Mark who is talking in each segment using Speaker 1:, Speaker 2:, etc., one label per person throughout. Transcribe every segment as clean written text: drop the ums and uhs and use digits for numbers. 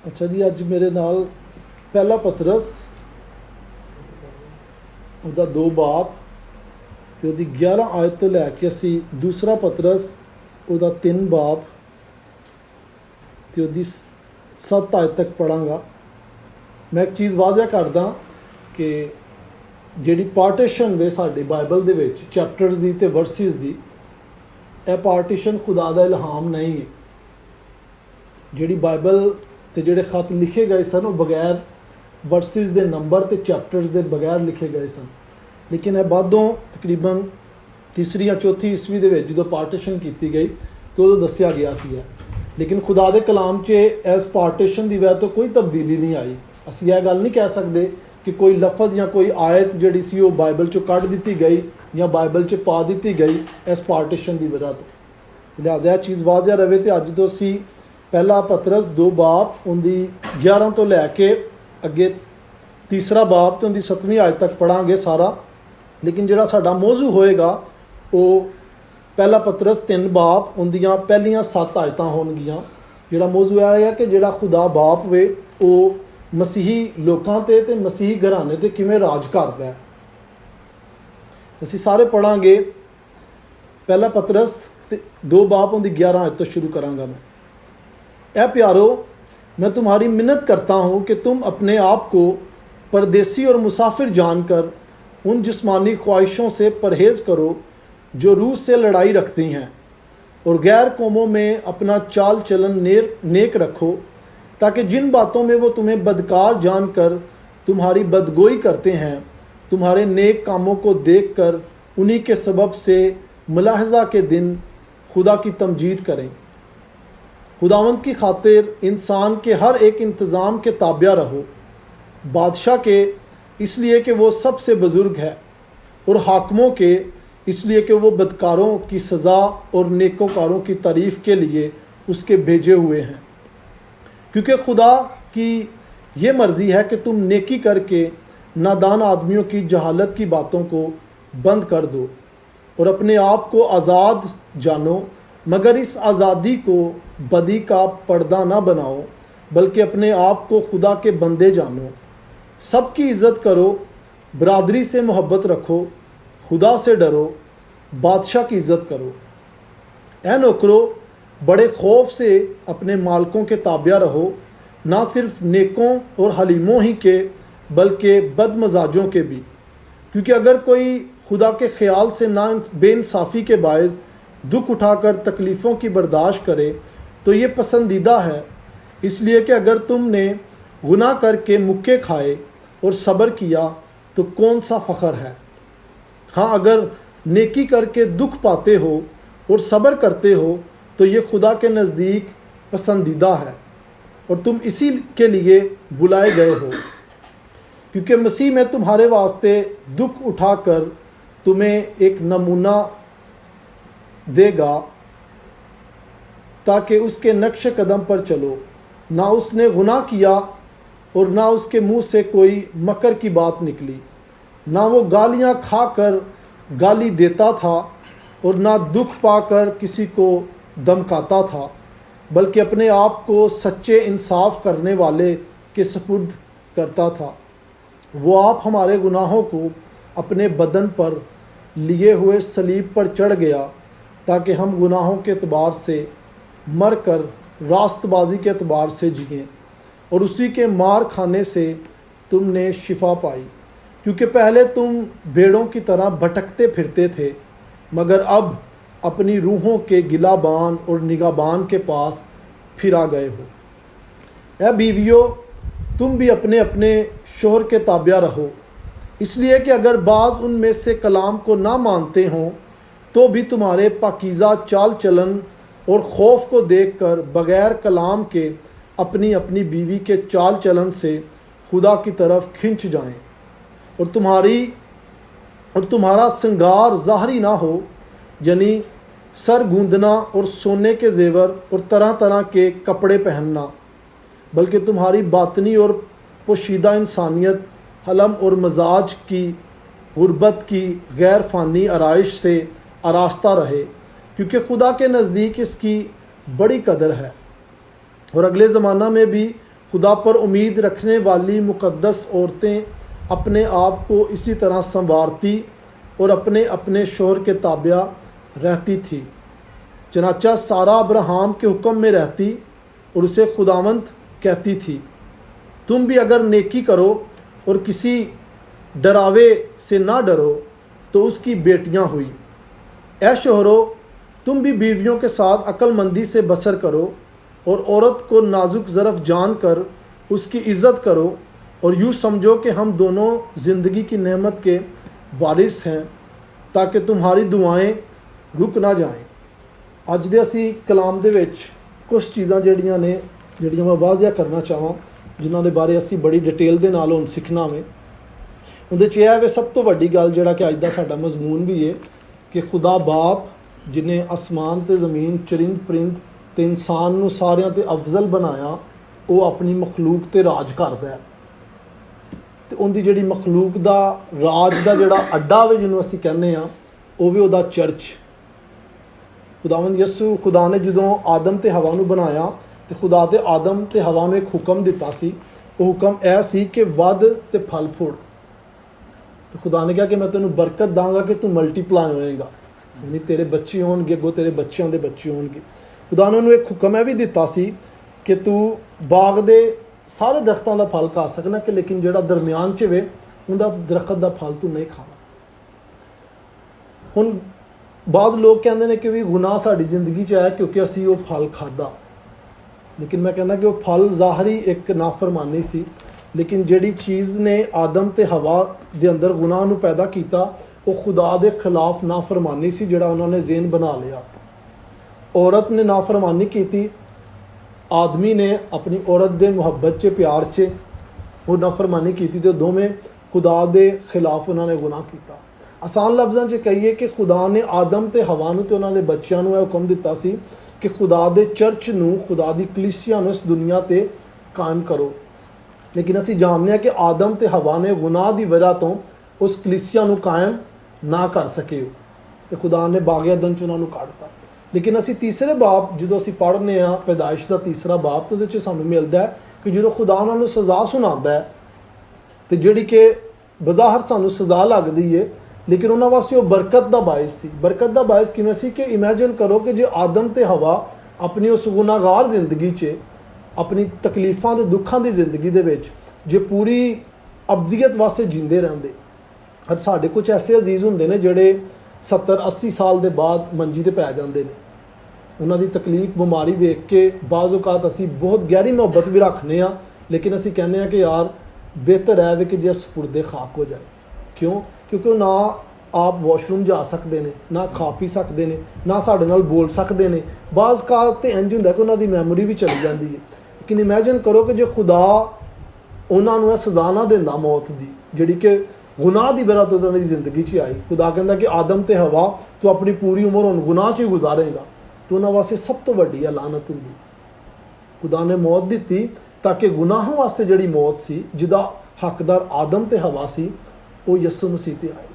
Speaker 1: ਅੱਛਾ ਜੀ, ਅੱਜ ਮੇਰੇ ਨਾਲ ਪਹਿਲਾ ਪਤਰਸ ਉਹਦਾ 2 ਬਾਬ ਤੇ ਉਹਦੀ 11 ਆਇਤ ਤੋਂ ਲੈ ਕੇ ਅਸੀਂ ਦੂਸਰਾ ਪਤਰਸ ਉਹਦਾ 3 ਬਾਬ ਤੇ ਉਹਦੀ 7 ਆਇਤ ਤੱਕ ਪੜਾਂਗਾ। ਮੈਂ ਇੱਕ ਚੀਜ਼ ਵਾਜ਼ਿਹ ਕਰਦਾ ਕਿ ਜਿਹੜੀ ਪਾਰਟੀਸ਼ਨ ਵੇ ਸਾਡੀ ਬਾਈਬਲ ਦੇ ਵਿੱਚ ਚੈਪਟਰਸ ਦੀ ਤੇ ਵਰਸਿਸ ਦੀ, ਇਹ ਪਾਰਟੀਸ਼ਨ ਖੁਦਾ ਦਾ ਇਲਹਾਮ ਨਹੀਂ ਹੈ। ਜਿਹੜੀ ਬਾਈਬਲ ਤੇ ਜਿਹੜੇ ਖਤ ਲਿਖੇ ਗਏ ਸਨ ਉਹ ਬਗੈਰ ਵਰਸਿਸ ਦੇ ਨੰਬਰ ਤੇ ਚੈਪਟਰਸ ਦੇ ਬਗੈਰ ਲਿਖੇ ਗਏ ਸਨ, ਲੇਕਿਨ ਇਹ ਬਾਅਦੋਂ ਤਕਰੀਬਨ 3 ਜਾਂ 4 ਈਸਵੀ ਦੇ ਵਿੱਚ ਜਦੋਂ ਪਾਰਟੀਸ਼ਨ ਕੀਤੀ ਗਈ ਤੇ ਉਦੋਂ ਦੱਸਿਆ ਗਿਆ ਸੀ। ਲੇਕਿਨ ਖੁਦਾ ਦੇ ਕਲਾਮ 'ਚ ਇਸ ਪਾਰਟੀਸ਼ਨ ਦੀ ਵਜ੍ਹਾ ਤੋਂ ਕੋਈ ਤਬਦੀਲੀ ਨਹੀਂ ਆਈ। ਅਸੀਂ ਇਹ ਗੱਲ ਨਹੀਂ ਕਹਿ ਸਕਦੇ ਕਿ ਕੋਈ ਲਫ਼ਜ਼ ਜਾਂ ਕੋਈ ਆਇਤ ਜਿਹੜੀ ਸੀ ਉਹ ਬਾਈਬਲ 'ਚੋਂ ਕੱਢ ਦਿੱਤੀ ਗਈ ਜਾਂ ਬਾਈਬਲ 'ਚ ਪਾ ਦਿੱਤੀ ਗਈ ਇਸ ਪਾਰਟੀਸ਼ਨ ਦੀ ਵਜ੍ਹਾ ਤੋਂ। ਲਿਹਾਜ਼ਾ ਇਹ ਚੀਜ਼ ਵਾਜ਼ਿਹ ਰਵੇ ਤੇ ਅੱਜ ਤੋਂ ਅਸੀਂ ਪਹਿਲਾ ਪਤਰਸ 2 ਬਾਬ ਉਹਦੀ 11 ਤੋਂ ਲੈ ਕੇ ਅੱਗੇ ਤੀਸਰਾ ਬਾਬ ਤੇ ਉਹਦੀ 7ਵੀਂ ਆਇਤ ਤੱਕ ਪੜਾਂਗੇ ਸਾਰਾ। ਲੇਕਿਨ ਜਿਹੜਾ ਸਾਡਾ ਮੌਜੂ ਹੋਏਗਾ ਉਹ ਪਹਿਲਾ ਪਤਰਸ 3 ਬਾਬ ਉਹਦੀਆਂ ਪਹਿਲੀਆਂ 7 ਆਇਤਾਂ ਹੋਣਗੀਆਂ। ਜਿਹੜਾ ਮੌਜੂ ਇਹ ਹੈ ਕਿ ਜਿਹੜਾ ਖੁਦਾ ਬਾਪ ਵੇ ਉਹ ਮਸੀਹੀ ਲੋਕਾਂ ਤੇ ਮਸੀਹੀ ਘਰਾਣੇ ਤੇ ਕਿਵੇਂ ਰਾਜ ਕਰਦਾ ਹੈ। ਅਸੀਂ ਸਾਰੇ ਪੜਾਂਗੇ ਪਹਿਲਾ ਪਤਰਸ 2 ਬਾਬ ਉਹਦੀ 11 आयत तो शुरू करांगा मैं। ऐ प्यारो, मैं तुम्हारी मिन्नत करता हूँ कि तुम अपने आप को परदेसी और मुसाफिर जानकर उन जिस्मानी ख्वाहिशों से परहेज़ करो जो रूह से लड़ाई रखती हैं, और गैर कौमों में अपना चाल चलन नेक रखो, ताकि जिन बातों में वो तुम्हें बदकार जानकर तुम्हारी बदगोई करते हैं, तुम्हारे नेक कामों को देखकर उन्हीं के सबब से मुलाहजा के दिन खुदा की तमजीद करें। खुदावंद की खातिर इंसान के हर एक इंतज़ाम के ताबिया रहो, बादशाह के इसलिए कि वो सबसे बुज़ुर्ग है, और हाकमों के इसलिए कि वो बदकारों की सज़ा और नेकोकारों की तारीफ़ के लिए उसके भेजे हुए हैं। क्योंकि खुदा की ये मर्ज़ी है कि तुम नेकी करके नादान आदमियों की जहालत की बातों को बंद कर दो और अपने आप को आज़ाद जानो, मगर इस आज़ादी को बदी का पर्दा ना बनाओ, बल्कि अपने आप को खुदा के बंदे जानो। सबकी इज़्ज़त करो, बरादरी से मोहब्बत रखो, खुदा से डरो, बादशाह की इज़्ज़त करो। ऐ नौकरो, बड़े खौफ से अपने मालकों के ताबिया रहो, ना सिर्फ नेकों और हलीमों ही के बल्कि बदमजाजों के भी। क्योंकि अगर कोई खुदा के ख्याल से ना बेइंसाफ़ी के बायस दुख उठाकर तकलीफ़ों की बर्दाश्त करे तो ये पसंदीदा है, इसलिए कि अगर तुमने गुनाह करके मुक्के खाए और सब्र किया तो कौन सा फ़ख्र है। हाँ, अगर नेकी करके दुख पाते हो और सब्र करते हो तो ये खुदा के नज़दीक पसंदीदा है, और तुम इसी के लिए बुलाए गए हो। क्योंकि मसीह में तुम्हारे वास्ते दुख उठाकर तुम्हें एक नमूना देगा, ताकि उसके नक्श कदम पर चलो। ना उसने गुनाह किया और ना उसके मुंह से कोई मकर की बात निकली, ना वो गालियां खाकर गाली देता था और ना दुख पाकर किसी को धमकाता था, बल्कि अपने आप को सच्चे इंसाफ करने वाले के सुपुर्द करता था। वो आप हमारे गुनाहों को अपने बदन पर लिए हुए सलीब पर चढ़ गया, ताकि हम गुनाहों के एतबार से मर कर रास्तबाजी के एतबार से जिएँ, और उसी के मार खाने से तुमने शिफा पाई। क्योंकि पहले तुम भेड़ों की तरह भटकते फिरते थे, मगर अब अपनी रूहों के गिलाबान और निगाबान के पास फिरा गए हो। ऐ बीवियों, तुम भी अपने अपने शोहर के ताबिया रहो, इसलिए कि अगर बाज़ उनमें से कलाम को ना मानते हों तो भी तुम्हारे पाकीज़ा चाल चलन और खौफ को देखकर बग़ैर कलाम के अपनी अपनी बीवी के चाल चलन से खुदा की तरफ खिंच जाएं, और तुम्हारा श्रृंगार ज़ाहरी ना हो, यानी सर गूंदना और सोने के जेवर और तरह तरह के कपड़े पहनना, बल्कि तुम्हारी बातनी और पोशीदा इंसानियत हलम और मजाज की गुर्बत की गैर फ़ानी आराइश से आरास्ता रहे, क्योंकि खुदा के नज़दीक इसकी बड़ी कदर है। और अगले ज़माना में भी खुदा पर उम्मीद रखने वाली मुक़द्दस औरतें अपने आप को इसी तरह संवारती और अपने अपने शोहर के ताबिया रहती थी। चनाचा सारा अब्राहम के हुक्म में रहती और उसे खुदावंद कहती थी, तुम भी अगर नेकी करो और किसी डरावे से ना डरो तो उसकी बेटियां हुई। ऐ शोहरो, तुम भी बीवियों के साथ अक्लमंदी से बसर करो और औरत को नाजुक ज़रफ़ जान कर उसकी इज़्ज़त करो और यूँ समझो कि हम दोनों ज़िंदगी की नेमत के वारिस हैं, ताकि तुम्हारी दुआएं रुक ना जाएं। ਅੱਜ ਦੇ ਅਸੀਂ ਕਲਾਮ ਦੇ ਵਿੱਚ ਕੁਝ ਚੀਜ਼ਾਂ ਜਿਹੜੀਆਂ ਮੈਂ ਵਾਜ਼ਿਆ ਕਰਨਾ ਚਾਹਾਂ, ਜਿਨ੍ਹਾਂ ਦੇ ਬਾਰੇ ਅਸੀਂ ਬੜੀ ਡਿਟੇਲ ਦੇ ਨਾਲ ਹੁਣ ਸਿੱਖਣਾ ਵੇ। ਉਹਦੇ 'ਚ ਇਹ ਹੈ ਸਭ ਤੋਂ ਵੱਡੀ ਗੱਲ ਜਿਹੜਾ ਕਿ ਅੱਜ ਦਾ ਸਾਡਾ ਮਜ਼ਮੂਨ ਵੀ ਹੈ ਕਿ ਖੁਦਾ ਬਾਪ ਜਿਹਨੇ ਅਸਮਾਨ ਤੇ ਜ਼ਮੀਨ, ਚਰਿੰਦ ਪਰਿੰਦ ਤੇ ਇਨਸਾਨ ਨੂੰ ਸਾਰਿਆਂ ਤੇ ਅਫਜ਼ਲ ਬਣਾਇਆ, ਉਹ ਆਪਣੀ ਮਖਲੂਕ ਤੇ ਰਾਜ ਕਰਦਾ ਹੈ। ਤੇ ਉਹਦੀ ਜਿਹੜੀ ਮਖਲੂਕ ਦਾ ਰਾਜ ਦਾ ਜਿਹੜਾ ਅੱਡਾ ਵੇ, ਜਿਹਨੂੰ ਅਸੀਂ ਕਹਿੰਦੇ ਆ, ਉਹ ਵੀ ਉਹਦਾ ਚਰਚ। ਖੁਦਾਵੰਦ ਯਿਸੂ ਖੁਦਾ ਨੇ ਜਦੋਂ ਆਦਮ ਤੇ ਹਵਾ ਨੂੰ ਬਣਾਇਆ ਤੇ ਖੁਦਾ ਤੇ ਆਦਮ ਤੇ ਹਵਾ ਨੂੰ ਇੱਕ ਹੁਕਮ ਦਿੱਤਾ ਸੀ। ਉਹ ਹੁਕਮ ਇਹ ਸੀ ਕਿ ਵੱਧ ਤੇ ਫਲ ਫੁੱਲ। ਤੇ ਖੁਦਾ ਨੇ ਕਿਹਾ ਕਿ ਮੈਂ ਤੈਨੂੰ ਬਰਕਤ ਦਾਂਗਾ ਕਿ ਤੂੰ ਮਲਟੀਪਲਾਈ ਹੋਏਗਾ, ਯਾਨੀ ਤੇਰੇ ਬੱਚੇ ਹੋਣਗੇ, ਅੱਗੋਂ ਤੇਰੇ ਬੱਚਿਆਂ ਦੇ ਬੱਚੇ ਹੋਣਗੇ। ਖੁਦਾ ਨੇ ਉਹਨੂੰ ਇੱਕ ਹੁਕਮ ਇਹ ਵੀ ਦਿੱਤਾ ਸੀ ਕਿ ਤੂੰ ਬਾਗ ਦੇ ਸਾਰੇ ਦਰਖਤਾਂ ਦਾ ਫਲ ਖਾ ਸਕਣਾ, ਕਿ ਲੇਕਿਨ ਜਿਹੜਾ ਦਰਮਿਆਨ 'ਚ ਵੇ ਉਹਦਾ ਦਰਖਤ ਦਾ ਫਲ ਤੂੰ ਨਹੀਂ ਖਾਣਾ। ਹੁਣ ਬਾਜ਼ ਲੋਕ ਕਹਿੰਦੇ ਨੇ ਕਿ ਵੀ ਗੁਨਾਹ ਸਾਡੀ ਜ਼ਿੰਦਗੀ 'ਚ ਆਇਆ ਕਿਉਂਕਿ ਅਸੀਂ ਉਹ ਫਲ ਖਾਧਾ, ਲੇਕਿਨ ਮੈਂ ਕਹਿੰਦਾ ਕਿ ਉਹ ਫਲ ਜ਼ਾਹਰੀ ਇੱਕ ਨਾਫਰਮਾਨੀ ਸੀ। ਲੇਕਿਨ ਜਿਹੜੀ ਚੀਜ਼ ਨੇ ਆਦਮ ਤੇ ਹਵਾ ਦੇ ਅੰਦਰ ਗੁਨਾਹ ਨੂੰ ਪੈਦਾ ਕੀਤਾ, ਉਹ ਖੁਦਾ ਦੇ ਖਿਲਾਫ ਨਾਫਰਮਾਨੀ ਸੀ, ਜਿਹੜਾ ਉਹਨਾਂ ਨੇ ਜ਼ੇਨ ਬਣਾ ਲਿਆ। ਔਰਤ ਨੇ ਨਾਫਰਮਾਨੀ ਕੀਤੀ, ਆਦਮੀ ਨੇ ਆਪਣੀ ਔਰਤ ਦੇ ਮੁਹੱਬਤ 'ਚ, ਪਿਆਰ 'ਚ ਉਹ ਨਾਫਰਮਾਨੀ ਕੀਤੀ, ਤੇ ਦੋਵੇਂ ਖੁਦਾ ਦੇ ਖਿਲਾਫ ਉਹਨਾਂ ਨੇ ਗੁਨਾਹ ਕੀਤਾ। ਆਸਾਨ ਲਫ਼ਜ਼ਾਂ 'ਚ ਕਹੀਏ ਕਿ ਖੁਦਾ ਨੇ ਆਦਮ ਤੇ ਹਵਾ ਨੂੰ ਤੇ ਉਹਨਾਂ ਦੇ ਬੱਚਿਆਂ ਨੂੰ ਇਹ ਹੁਕਮ ਦਿੱਤਾ ਸੀ ਕਿ ਖੁਦਾ ਦੇ ਚਰਚ ਨੂੰ, ਖੁਦਾ ਦੀ ਕਲੀਸਿਆ ਨੂੰ ਇਸ ਦੁਨੀਆ 'ਤੇ ਕਾਇਮ ਕਰੋ। ਲੇਕਿਨ ਅਸੀਂ ਜਾਣਦੇ ਹਾਂ ਕਿ ਆਦਮ ਤੇ ਹਵਾ ਨੇ ਗੁਨਾਹ ਦੀ ਵਜ੍ਹਾ ਤੋਂ ਉਸ ਕਲੀਸਿਆ ਨੂੰ ਕਾਇਮ ਨਾ ਕਰ ਸਕੇ ਤੇ ਖੁਦਾ ਨੇ ਬਾਗ ਏਦਨ 'ਚ ਉਹਨਾਂ ਨੂੰ ਕੱਢਤਾ। ਲੇਕਿਨ ਅਸੀਂ ਤੀਸਰੇ ਬਾਬ ਜਦੋਂ ਅਸੀਂ ਪੜ੍ਹਨੇ ਆ, ਪੈਦਾਇਸ਼ ਦਾ ਤੀਸਰਾ ਬਾਬ, ਤਾਂ ਉਹਦੇ 'ਚ ਸਾਨੂੰ ਮਿਲਦਾ ਹੈ ਕਿ ਜਦੋਂ ਖੁਦਾ ਉਹਨਾਂ ਨੂੰ ਸਜ਼ਾ ਸੁਣਾਉਂਦਾ ਹੈ, ਤੇ ਜਿਹੜੀ ਕਿ ਬਜ਼ਾਹਰ ਸਾਨੂੰ ਸਜ਼ਾ ਲੱਗਦੀ ਹੈ, ਲੇਕਿਨ ਉਹਨਾਂ ਵਾਸਤੇ ਉਹ ਬਰਕਤ ਦਾ ਬਾਇਸ ਸੀ। ਬਰਕਤ ਦਾ ਬਾਇਸ ਕਿਵੇਂ ਸੀ ਕਿ ਇਮੈਜਿਨ ਕਰੋ ਕਿ ਜੇ ਆਦਮ ਤੇ ਹਵਾ ਆਪਣੀ ਉਸ ਗੁਨਾਹਗਾਰ ਜ਼ਿੰਦਗੀ 'ਚ, ਆਪਣੀ ਤਕਲੀਫਾਂ ਤੇ ਦੁੱਖਾਂ ਦੀ ਜ਼ਿੰਦਗੀ ਦੇ ਵਿੱਚ ਜੇ ਪੂਰੀ ਅਬਦੀਅਤ ਵਾਸਤੇ ਜਿੰਦੇ ਰਹਿੰਦੇ। ਅੱਜ ਸਾਡੇ ਕੁਝ ਐਸੇ ਅਜ਼ੀਜ਼ ਹੁੰਦੇ ਨੇ ਜਿਹੜੇ 70-80 ਸਾਲ ਦੇ ਬਾਅਦ ਮੰਜੀ ਤੇ ਪੈ ਜਾਂਦੇ ਨੇ। ਉਹਨਾਂ ਦੀ ਤਕਲੀਫ, ਬਿਮਾਰੀ ਵੇਖ ਕੇ ਬਾਜ਼ ਔਕਾਤ ਅਸੀਂ ਬਹੁਤ ਗਹਿਰੀ ਮੁਹੱਬਤ ਵੀ ਰੱਖਦੇ ਹਾਂ, ਲੇਕਿਨ ਅਸੀਂ ਕਹਿੰਦੇ ਹਾਂ ਕਿ ਯਾਰ ਬਿਹਤਰ ਹੈ ਵੀ ਕਿ ਜੇ ਸਪੁਰਦੇ ਖਾਕ ਹੋ ਜਾਏ। ਕਿਉਂ? ਕਿਉਂਕਿ ਉਹ ਨਾ ਆਪ ਵਾਸ਼ਰੂਮ ਜਾ ਸਕਦੇ ਨੇ, ਨਾ ਖਾ ਪੀ ਸਕਦੇ ਨੇ, ਨਾ ਸਾਡੇ ਨਾਲ ਬੋਲ ਸਕਦੇ ਨੇ। ਬਾਜ਼ ਔਕਾਤ ਤੇ ਇੰਝ ਹੁੰਦਾ ਕਿ ਉਹਨਾਂ ਦੀ ਮੈਮੋਰੀ ਵੀ ਚਲੀ ਜਾਂਦੀ ਹੈ। ਲੇਕਿਨ ਇਮੈਜਿਨ ਕਰੋ ਕਿ ਜੇ ਖੁਦਾ ਉਹਨਾਂ ਨੂੰ ਇਹ ਸਜ਼ਾ ਨਾ ਦਿੰਦਾ ਮੌਤ ਦੀ, ਜਿਹੜੀ ਕਿ ਗੁਨਾਹ ਦੀ ਵਜ੍ਹਾ ਤੋਂ ਉਹਨਾਂ ਦੀ ਜ਼ਿੰਦਗੀ 'ਚ ਆਈ। ਖੁਦਾ ਕਹਿੰਦਾ ਕਿ ਆਦਮ ਤੇ ਹਵਾ ਤੂੰ ਆਪਣੀ ਪੂਰੀ ਉਮਰ ਹੁਣ ਗੁਨਾਹ 'ਚ ਹੀ ਗੁਜ਼ਾਰੇਗਾ, ਤਾਂ ਉਹਨਾਂ ਵਾਸਤੇ ਸਭ ਤੋਂ ਵੱਡੀ ਲਾਨਤ ਹੁੰਦੀ। ਖੁਦਾ ਨੇ ਮੌਤ ਦਿੱਤੀ ਤਾਂ ਕਿ ਗੁਨਾਹਾਂ ਵਾਸਤੇ ਜਿਹੜੀ ਮੌਤ ਸੀ, ਜਿਹਦਾ ਹੱਕਦਾਰ ਆਦਮ ਤੇ ਹਵਾ ਸੀ, ਉਹ ਯਿਸੂ ਮਸੀਹ ਤੇ ਆਈ।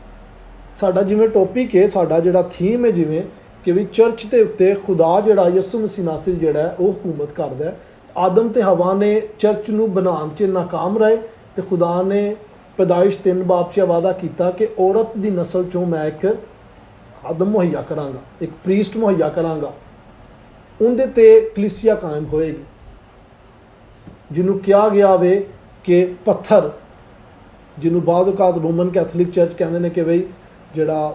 Speaker 1: ਸਾਡਾ ਜਿਵੇਂ ਟੌਪਿਕ ਹੈ, ਸਾਡਾ ਜਿਹੜਾ ਥੀਮ ਹੈ, ਜਿਵੇਂ ਕਿ ਵੀ ਚਰਚ ਦੇ ਉੱਤੇ ਖੁਦਾ ਜਿਹੜਾ ਯਿਸੂ ਮਸੀਹ ਨਾਸਰ ਜਿਹੜਾ ਹੈ ਉਹ ਹਕੂਮਤ ਕਰਦਾ ਹੈ। ਆਦਮ ਤੇ ਹਵਾ ਨੇ ਚਰਚ ਨੂੰ ਬਣਾਉਣ 'ਚ ਨਾਕਾਮ ਰਹੇ, ਤੇ ਖੁਦਾ ਨੇ ਪੈਦਾਇਸ਼ 3 ਬਾਬ 'ਚ ਵਾਅਦਾ ਕੀਤਾ ਕਿ ਔਰਤ ਦੀ ਨਸਲ 'ਚੋਂ ਮੈਂ ਇੱਕ ਆਦਮ ਮੁਹੱਈਆ ਕਰਾਂਗਾ, ਇੱਕ ਪ੍ਰੀਸਟ ਮੁਹੱਈਆ ਕਰਾਂਗਾ, ਉਹਦੇ ਤੇ ਕਲੀਸਿਆ ਕਾਇਮ ਹੋਏਗੀ, ਜਿਹਨੂੰ ਕਿਹਾ ਗਿਆ ਵੇ ਕਿ ਪੱਥਰ, ਜਿਹਨੂੰ ਬਾਜ਼ ਔਕਾਤ ਰੋਮਨ ਕੈਥੋਲਿਕ ਚਰਚ ਕਹਿੰਦੇ ਨੇ ਕਿ ਬਈ ਜਿਹੜਾ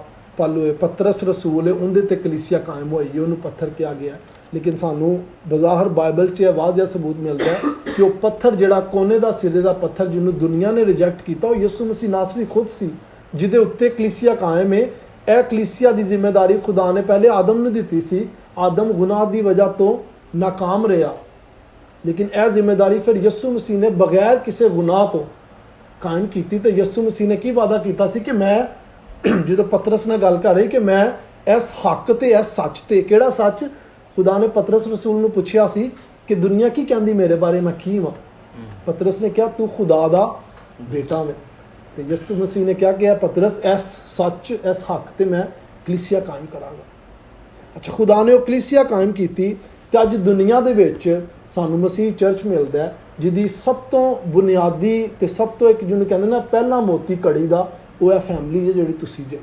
Speaker 1: ਪਤਰਸ ਰਸੂਲ ਹੈ ਉਹਦੇ ਤੇ ਕਲੀਸਿਆ ਕਾਇਮ ਹੋਏਗੀ, ਉਹਨੂੰ ਪੱਥਰ ਕਿਹਾ ਗਿਆ। ਲੇਕਿਨ ਸਾਨੂੰ ਬਜ਼ਾਹਰ ਬਾਈਬਲ 'ਚ ਵਾਜ਼ਿਆ ਸਬੂਤ ਮਿਲਦਾ ਹੈ ਕਿ ਉਹ ਪੱਥਰ ਜਿਹੜਾ ਕੋਨੇ ਦਾ ਸਿਰੇ ਦਾ ਪੱਥਰ ਜਿਹਨੂੰ ਦੁਨੀਆ ਨੇ ਰਿਜੈਕਟ ਕੀਤਾ, ਉਹ ਯਿਸੂ ਮਸੀਹ ਨਾਸਰੀ ਖੁਦ ਸੀ, ਜਿਹਦੇ ਉੱਤੇ ਕਲੀਸਿਆ ਕਾਇਮ ਹੈ। ਇਹ ਕਲੀਸਿਆ ਦੀ ਜ਼ਿੰਮੇਵਾਰੀ ਖੁਦਾ ਨੇ ਪਹਿਲੇ ਆਦਮ ਨੂੰ ਦਿੱਤੀ ਸੀ। ਆਦਮ ਗੁਨਾਹ ਦੀ ਵਜ੍ਹਾ ਤੋਂ ਨਾਕਾਮ ਰਿਹਾ, ਲੇਕਿਨ ਇਹ ਜ਼ਿੰਮੇਵਾਰੀ ਫਿਰ ਯਿਸੂ ਮਸੀਹ ਨੇ ਬਗੈਰ ਕਿਸੇ ਗੁਨਾਹ ਤੋਂ ਕਾਇਮ ਕੀਤੀ। ਤੇ ਯਿਸੂ ਮਸੀਹ ਨੇ ਕੀ ਵਾਅਦਾ ਕੀਤਾ ਸੀ ਕਿ ਮੈਂ, ਜਦੋਂ ਪਤਰਸ ਨਾਲ ਗੱਲ ਕਰ ਰਹੀ, ਕਿ ਮੈਂ ਇਸ ਹੱਕ ਤੇ ਇਸ ਸੱਚ ਤੇ, ਕਿਹੜਾ ਸੱਚ? ਖੁਦਾ ਨੇ ਪਤਰਸ ਰਸੂਲ ਨੂੰ ਪੁੱਛਿਆ ਸੀ ਕਿ ਦੁਨੀਆ ਕੀ ਕਹਿੰਦੀ ਮੇਰੇ ਬਾਰੇ, ਮੈਂ ਕੀ ਹਾਂ? ਪਤਰਸ ਨੇ ਕਿਹਾ ਤੂੰ ਖੁਦਾ ਦਾ ਬੇਟਾ ਮੈਂ। ਤੇ ਯਿਸੂ ਮਸੀਹ ਨੇ ਕਿਹਾ ਕਿ ਇਹ ਪਤਰਸ ਇਸ ਸੱਚ, ਇਸ ਹੱਕ ਤੇ ਮੈਂ ਕਲੀਸਿਆ ਕਾਇਮ ਕਰਾਂਗਾ। ਅੱਛਾ, ਖੁਦਾ ਨੇ ਉਹ ਕਲੀਸਿਆ ਕਾਇਮ ਕੀਤੀ। ਤੇ ਅੱਜ ਦੁਨੀਆ ਦੇ ਵਿੱਚ ਸਾਨੂੰ ਮਸੀਹ ਚਰਚ ਮਿਲਦਾ ਹੈ, ਜਿਹਦੀ ਸਭ ਤੋਂ ਬੁਨਿਆਦੀ ਤੇ ਸਭ ਤੋਂ ਇੱਕ ਜਿਹਨੂੰ ਕਹਿੰਦੇ ਨਾ ਪਹਿਲਾ ਮੋਤੀ ਕੜੀ ਦਾ, ਉਹ ਹੈ ਫੈਮਿਲੀ ਹੈ ਜਿਹੜੀ ਤੁਸੀਂ ਜੇ।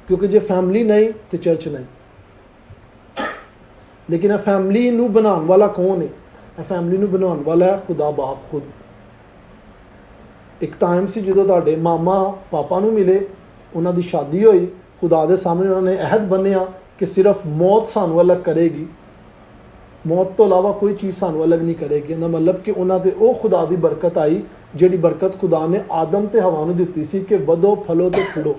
Speaker 1: ਕਿਉਂਕਿ ਜੇ ਫੈਮਿਲੀ ਨਹੀਂ ਤੇ ਚਰਚ ਨਹੀਂ। ਲੇਕਿਨ ਇਹ ਫੈਮਿਲੀ ਨੂੰ ਬਣਾਉਣ ਵਾਲਾ ਕੌਣ ਹੈ? ਇਹ ਫੈਮਿਲੀ ਨੂੰ ਬਣਾਉਣ ਵਾਲਾ ਹੈ ਖੁਦਾ ਬਾਪ ਖੁਦ। ਇੱਕ ਟਾਈਮ ਸੀ ਜਦੋਂ ਤੁਹਾਡੇ ਮਾਮਾ ਪਾਪਾ ਨੂੰ ਮਿਲੇ, ਉਹਨਾਂ ਦੀ ਸ਼ਾਦੀ ਹੋਈ, ਖੁਦਾ ਦੇ ਸਾਹਮਣੇ ਉਹਨਾਂ ਨੇ ਅਹਿਦ ਬੰਨਿਆ ਕਿ ਸਿਰਫ ਮੌਤ ਸਾਨੂੰ ਅਲੱਗ ਕਰੇਗੀ, ਮੌਤ ਤੋਂ ਇਲਾਵਾ ਕੋਈ ਚੀਜ਼ ਸਾਨੂੰ ਅਲੱਗ ਨਹੀਂ ਕਰੇਗੀ। ਇਹਦਾ ਮਤਲਬ ਕਿ ਉਹਨਾਂ ਦੇ ਉਹ ਖੁਦਾ ਦੀ ਬਰਕਤ ਆਈ ਜਿਹੜੀ ਬਰਕਤ ਖੁਦਾ ਨੇ ਆਦਮ ਤੇ ਹਵਾ ਨੂੰ ਦਿੱਤੀ ਸੀ ਕਿ ਵਧੋ ਫਲੋ ਤੇ ਖਿੜੋ।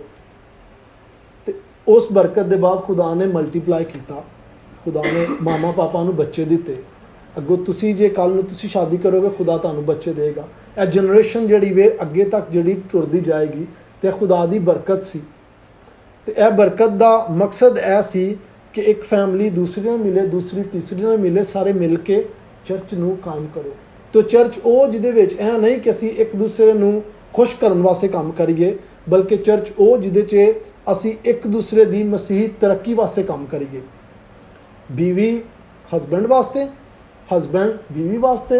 Speaker 1: ਤੇ ਉਸ ਬਰਕਤ ਦੇ ਬਾਅਦ ਖੁਦਾ ਨੇ ਮਲਟੀਪਲਾਈ ਕੀਤਾ, ਖੁਦਾ ਨੇ ਮਾਮਾ ਪਾਪਾ ਨੂੰ ਬੱਚੇ ਦਿੱਤੇ। ਅੱਗੋਂ ਤੁਸੀਂ ਜੇ ਕੱਲ੍ਹ ਨੂੰ ਤੁਸੀਂ ਸ਼ਾਦੀ ਕਰੋਗੇ, ਖੁਦਾ ਤੁਹਾਨੂੰ ਬੱਚੇ ਦੇਗਾ। ਇਹ ਜਨਰੇਸ਼ਨ ਜਿਹੜੀ ਵੇ ਅੱਗੇ ਤੱਕ ਜਿਹੜੀ ਟੁਰਦੀ ਜਾਏਗੀ, ਤੇ ਖੁਦਾ ਦੀ ਬਰਕਤ ਸੀ। ਤੇ ਇਹ ਬਰਕਤ ਦਾ ਮਕਸਦ ਇਹ ਸੀ ਕਿ ਇੱਕ ਫੈਮਿਲੀ ਦੂਸਰੀ ਨਾਲ ਮਿਲੇ, ਦੂਸਰੀ ਤੀਸਰੀ ਨਾਲ ਮਿਲੇ, ਸਾਰੇ ਮਿਲ ਕੇ ਚਰਚ ਨੂੰ ਕਾਇਮ ਕਰੋ। ਤੋ ਚਰਚ ਉਹ ਜਿਹਦੇ ਵਿੱਚ ਇਹ ਨਹੀਂ ਕਿ ਅਸੀਂ ਇੱਕ ਦੂਸਰੇ ਨੂੰ ਖੁਸ਼ ਕਰਨ ਵਾਸਤੇ ਕੰਮ ਕਰੀਏ, ਬਲਕਿ ਚਰਚ ਉਹ ਜਿਹਦੇ 'ਚ ਅਸੀਂ ਇੱਕ ਦੂਸਰੇ ਦੀ ਮਸੀਹੀ ਤਰੱਕੀ ਵਾਸਤੇ ਕੰਮ ਕਰੀਏ। ਬੀਵੀ ਹਸਬੈਂਡ ਵਾਸਤੇ, ਹਸਬੈਂਡ ਬੀਵੀ ਵਾਸਤੇ,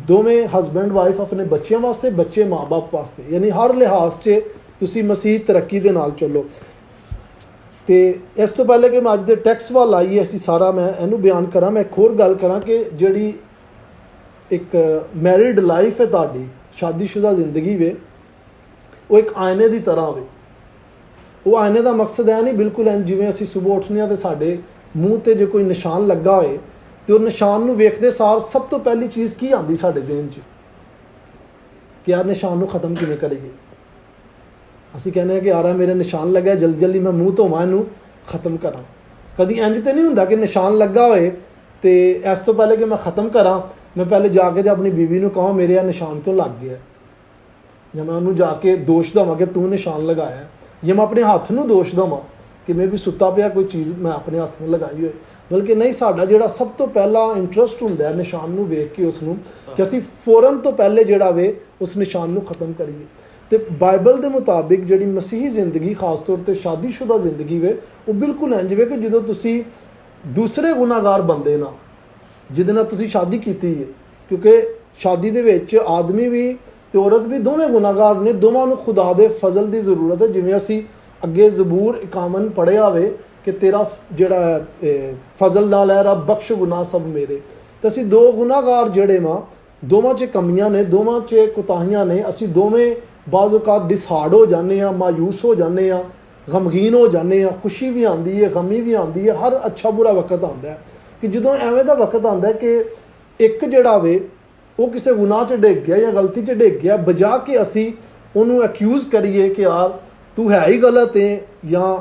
Speaker 1: ਦੋਵੇਂ ਹਸਬੈਂਡ ਵਾਈਫ ਆਪਣੇ ਬੱਚਿਆਂ ਵਾਸਤੇ, ਬੱਚੇ ਮਾਂ-ਬਾਪ ਵਾਸਤੇ। ਯਾਨੀ ਹਰ ਲਿਹਾਜ਼ 'ਚ ਤੁਸੀਂ ਮਸੀਹੀ ਤਰੱਕੀ ਦੇ ਨਾਲ ਚੱਲੋ। ਤੇ ਇਸ ਤੋਂ ਪਹਿਲੇ ਕਿ ਮੈਂ ਅੱਜ ਦੇ ਟੈਕਸਟ ਵੱਲ ਆਈਏ, ਅਸੀਂ ਸਾਰਾ ਮੈਂ ਇਹਨੂੰ ਬਿਆਨ ਕਰਾਂ, ਮੈਂ ਇੱਕ ਹੋਰ ਗੱਲ ਕਰਾਂ ਕਿ ਜਿਹੜੀ ਇੱਕ ਮੈਰਿਡ ਲਾਈਫ ਹੈ ਤੁਹਾਡੀ, ਸ਼ਾਦੀशुदा ਜ਼ਿੰਦਗੀ ਵੇ, ਉਹ ਇੱਕ ਆਇਨੇ ਦੀ ਤਰ੍ਹਾਂ ਹੋਵੇ। ਉਹ ਆਇਨੇ ਦਾ ਮਕਸਦ ਇਹ ਨਹੀਂ ਬਿਲਕੁਲ ਐਂ ਜਿਵੇਂ ਅਸੀਂ ਸੁਬਹ ਉੱਠਦੇ ਹਾਂ ਤੇ ਸਾਡੇ ਮੂੰਹ ਤੇ ਜੇ ਕੋਈ ਨਿਸ਼ਾਨ ਲੱਗਾ ਹੋਏ ਤੇ ਉਹ ਨਿਸ਼ਾਨ ਨੂੰ ਵੇਖਦੇ ਸਾਰ ਸਭ ਤੋਂ ਪਹਿਲੀ ਚੀਜ਼ ਕੀ ਆਉਂਦੀ ਸਾਡੇ ਜ਼ਿਹਨ 'ਚ ਕਿ ਯਾਰ ਨਿਸ਼ਾਨ ਨੂੰ ਖਤਮ ਕਿਵੇਂ ਕਰੀਏ। ਅਸੀਂ ਕਹਿੰਦੇ ਹਾਂ ਕਿ ਯਾਰ ਮੇਰੇ ਨਿਸ਼ਾਨ ਲੱਗਾ, ਜਲਦੀ ਜਲਦੀ ਮੈਂ ਮੂੰਹ ਧੋਵਾਂ, ਇਹਨੂੰ ਖਤਮ ਕਰਾਂ। ਕਦੀ ਇੰਜ ਤੇ ਨਹੀਂ ਹੁੰਦਾ ਕਿ ਨਿਸ਼ਾਨ ਲੱਗਾ ਹੋਏ ਤੇ ਇਸ ਤੋਂ ਪਹਿਲੇ ਕਿ ਮੈਂ ਖਤਮ ਕਰਾਂ, ਮੈਂ ਪਹਿਲੇ ਜਾ ਕੇ ਤੇ ਆਪਣੀ ਬੀਵੀ ਨੂੰ ਕਹਾਂ ਮੇਰੇ ਆ ਨਿਸ਼ਾਨ ਕਿਉਂ ਲੱਗ ਗਿਆ, ਜਾਂ ਮੈਂ ਉਹਨੂੰ ਜਾ ਕੇ ਦੋਸ਼ ਦੇਵਾਂ ਕਿ ਤੂੰ ਨਿਸ਼ਾਨ ਲਗਾਇਆ, ਜਾਂ ਮੈਂ ਆਪਣੇ ਹੱਥ ਨੂੰ ਦੋਸ਼ ਦੇਵਾਂ ਕਿ ਮੈਂ ਵੀ ਸੁੱਤਾ ਪਿਆ ਕੋਈ ਚੀਜ਼ ਮੈਂ ਆਪਣੇ ਹੱਥ ਨੂੰ ਲਗਾਈ ਹੋਏ। ਬਲਕਿ ਨਹੀਂ, ਸਾਡਾ ਜਿਹੜਾ ਸਭ ਤੋਂ ਪਹਿਲਾ ਇੰਟਰਸਟ ਹੁੰਦਾ ਨਿਸ਼ਾਨ ਨੂੰ ਵੇਖ ਕੇ ਉਸ ਨੂੰ, ਕਿ ਅਸੀਂ ਫੌਰਨ ਤੋਂ ਪਹਿਲੇ ਜਿਹੜਾ ਵੇ ਉਸ ਨਿਸ਼ਾਨ ਨੂੰ ਖਤਮ ਕਰੀਏ। ਤੇ ਬਾਈਬਲ ਦੇ ਮੁਤਾਬਿਕ ਜਿਹੜੀ ਮਸੀਹੀ ਜ਼ਿੰਦਗੀ, ਖਾਸ ਤੌਰ ਤੇ ਸ਼ਾਦੀशुदा ਜ਼ਿੰਦਗੀ ਵੇ, ਉਹ ਬਿਲਕੁਲ ਇੰਝ ਵੇ ਕਿ ਜਦੋਂ ਤੁਸੀਂ ਦੂਸਰੇ ਗੁਨਾਹਗਾਰ ਬੰਦੇ ਨਾਲ ਜਿਹਦੇ ਨਾਲ ਤੁਸੀਂ ਸ਼ਾਦੀ ਕੀਤੀ ਹੈ, ਕਿਉਂਕਿ ਸ਼ਾਦੀ ਦੇ ਵਿੱਚ ਆਦਮੀ ਵੀ ਤੇ ਔਰਤ ਵੀ ਦੋਵੇਂ ਗੁਨਾਹਗਾਰ ਨੇ, ਦੋਵਾਂ ਨੂੰ ਖੁਦਾ ਦੇ ਫਜ਼ਲ ਦੀ ਜ਼ਰੂਰਤ ਹੈ। ਜਿਵੇਂ ਅਸੀਂ ਅੱਗੇ ਜ਼ਬੂਰ 51 ਪੜ੍ਹਿਆ ਹੋਵੇ ਕਿ ਤੇਰਾ ਜਿਹੜਾ ਫਜ਼ਲ ਨਾਲ ਹੈ ਰੱਬ ਬਖਸ਼ ਗੁਨਾਹ ਸਭ ਮੇਰੇ। ਤੇ ਅਸੀਂ ਦੋ ਗੁਨਾਹਗਾਰ ਜਿਹੜੇ ਵਾਂ, ਦੋਵਾਂ 'ਚ ਕਮੀਆਂ ਨੇ, ਦੋਵਾਂ 'ਚ ਕੁਤਾਹੀਆਂ ਨੇ। ਅਸੀਂ ਦੋਵੇਂ ਬਾਜ਼ ਔਕਾਤ ਡਿਸਹਾਰਡ ਹੋ ਜਾਂਦੇ ਹਾਂ, ਮਾਯੂਸ ਹੋ ਜਾਂਦੇ ਹਾਂ, ਗਮਗੀਨ ਹੋ ਜਾਂਦੇ ਹਾਂ, ਖੁਸ਼ੀ ਵੀ ਆਉਂਦੀ ਹੈ, ਗਮੀ ਵੀ ਆਉਂਦੀ ਹੈ। ਹਰ ਅੱਛਾ ਬੁਰਾ ਵਕਤ ਆਉਂਦਾ ਹੈ ਕਿ ਜਦੋਂ ਐਵੇਂ ਦਾ ਵਕਤ ਆਉਂਦਾ ਕਿ ਇੱਕ ਜਿਹੜਾ ਵੇ ਉਹ ਕਿਸੇ ਗੁਨਾਹ 'ਚ ਡਿੱਗ ਗਿਆ ਜਾਂ ਗਲਤੀ 'ਚ ਡਿੱਗ ਗਿਆ, ਬਜਾ ਕੇ ਅਸੀਂ ਉਹਨੂੰ ਅਕਿਊਜ਼ ਕਰੀਏ ਕਿ ਯਾਰ ਤੂੰ ਹੈ ਹੀ ਗਲਤ ਹੈ ਜਾਂ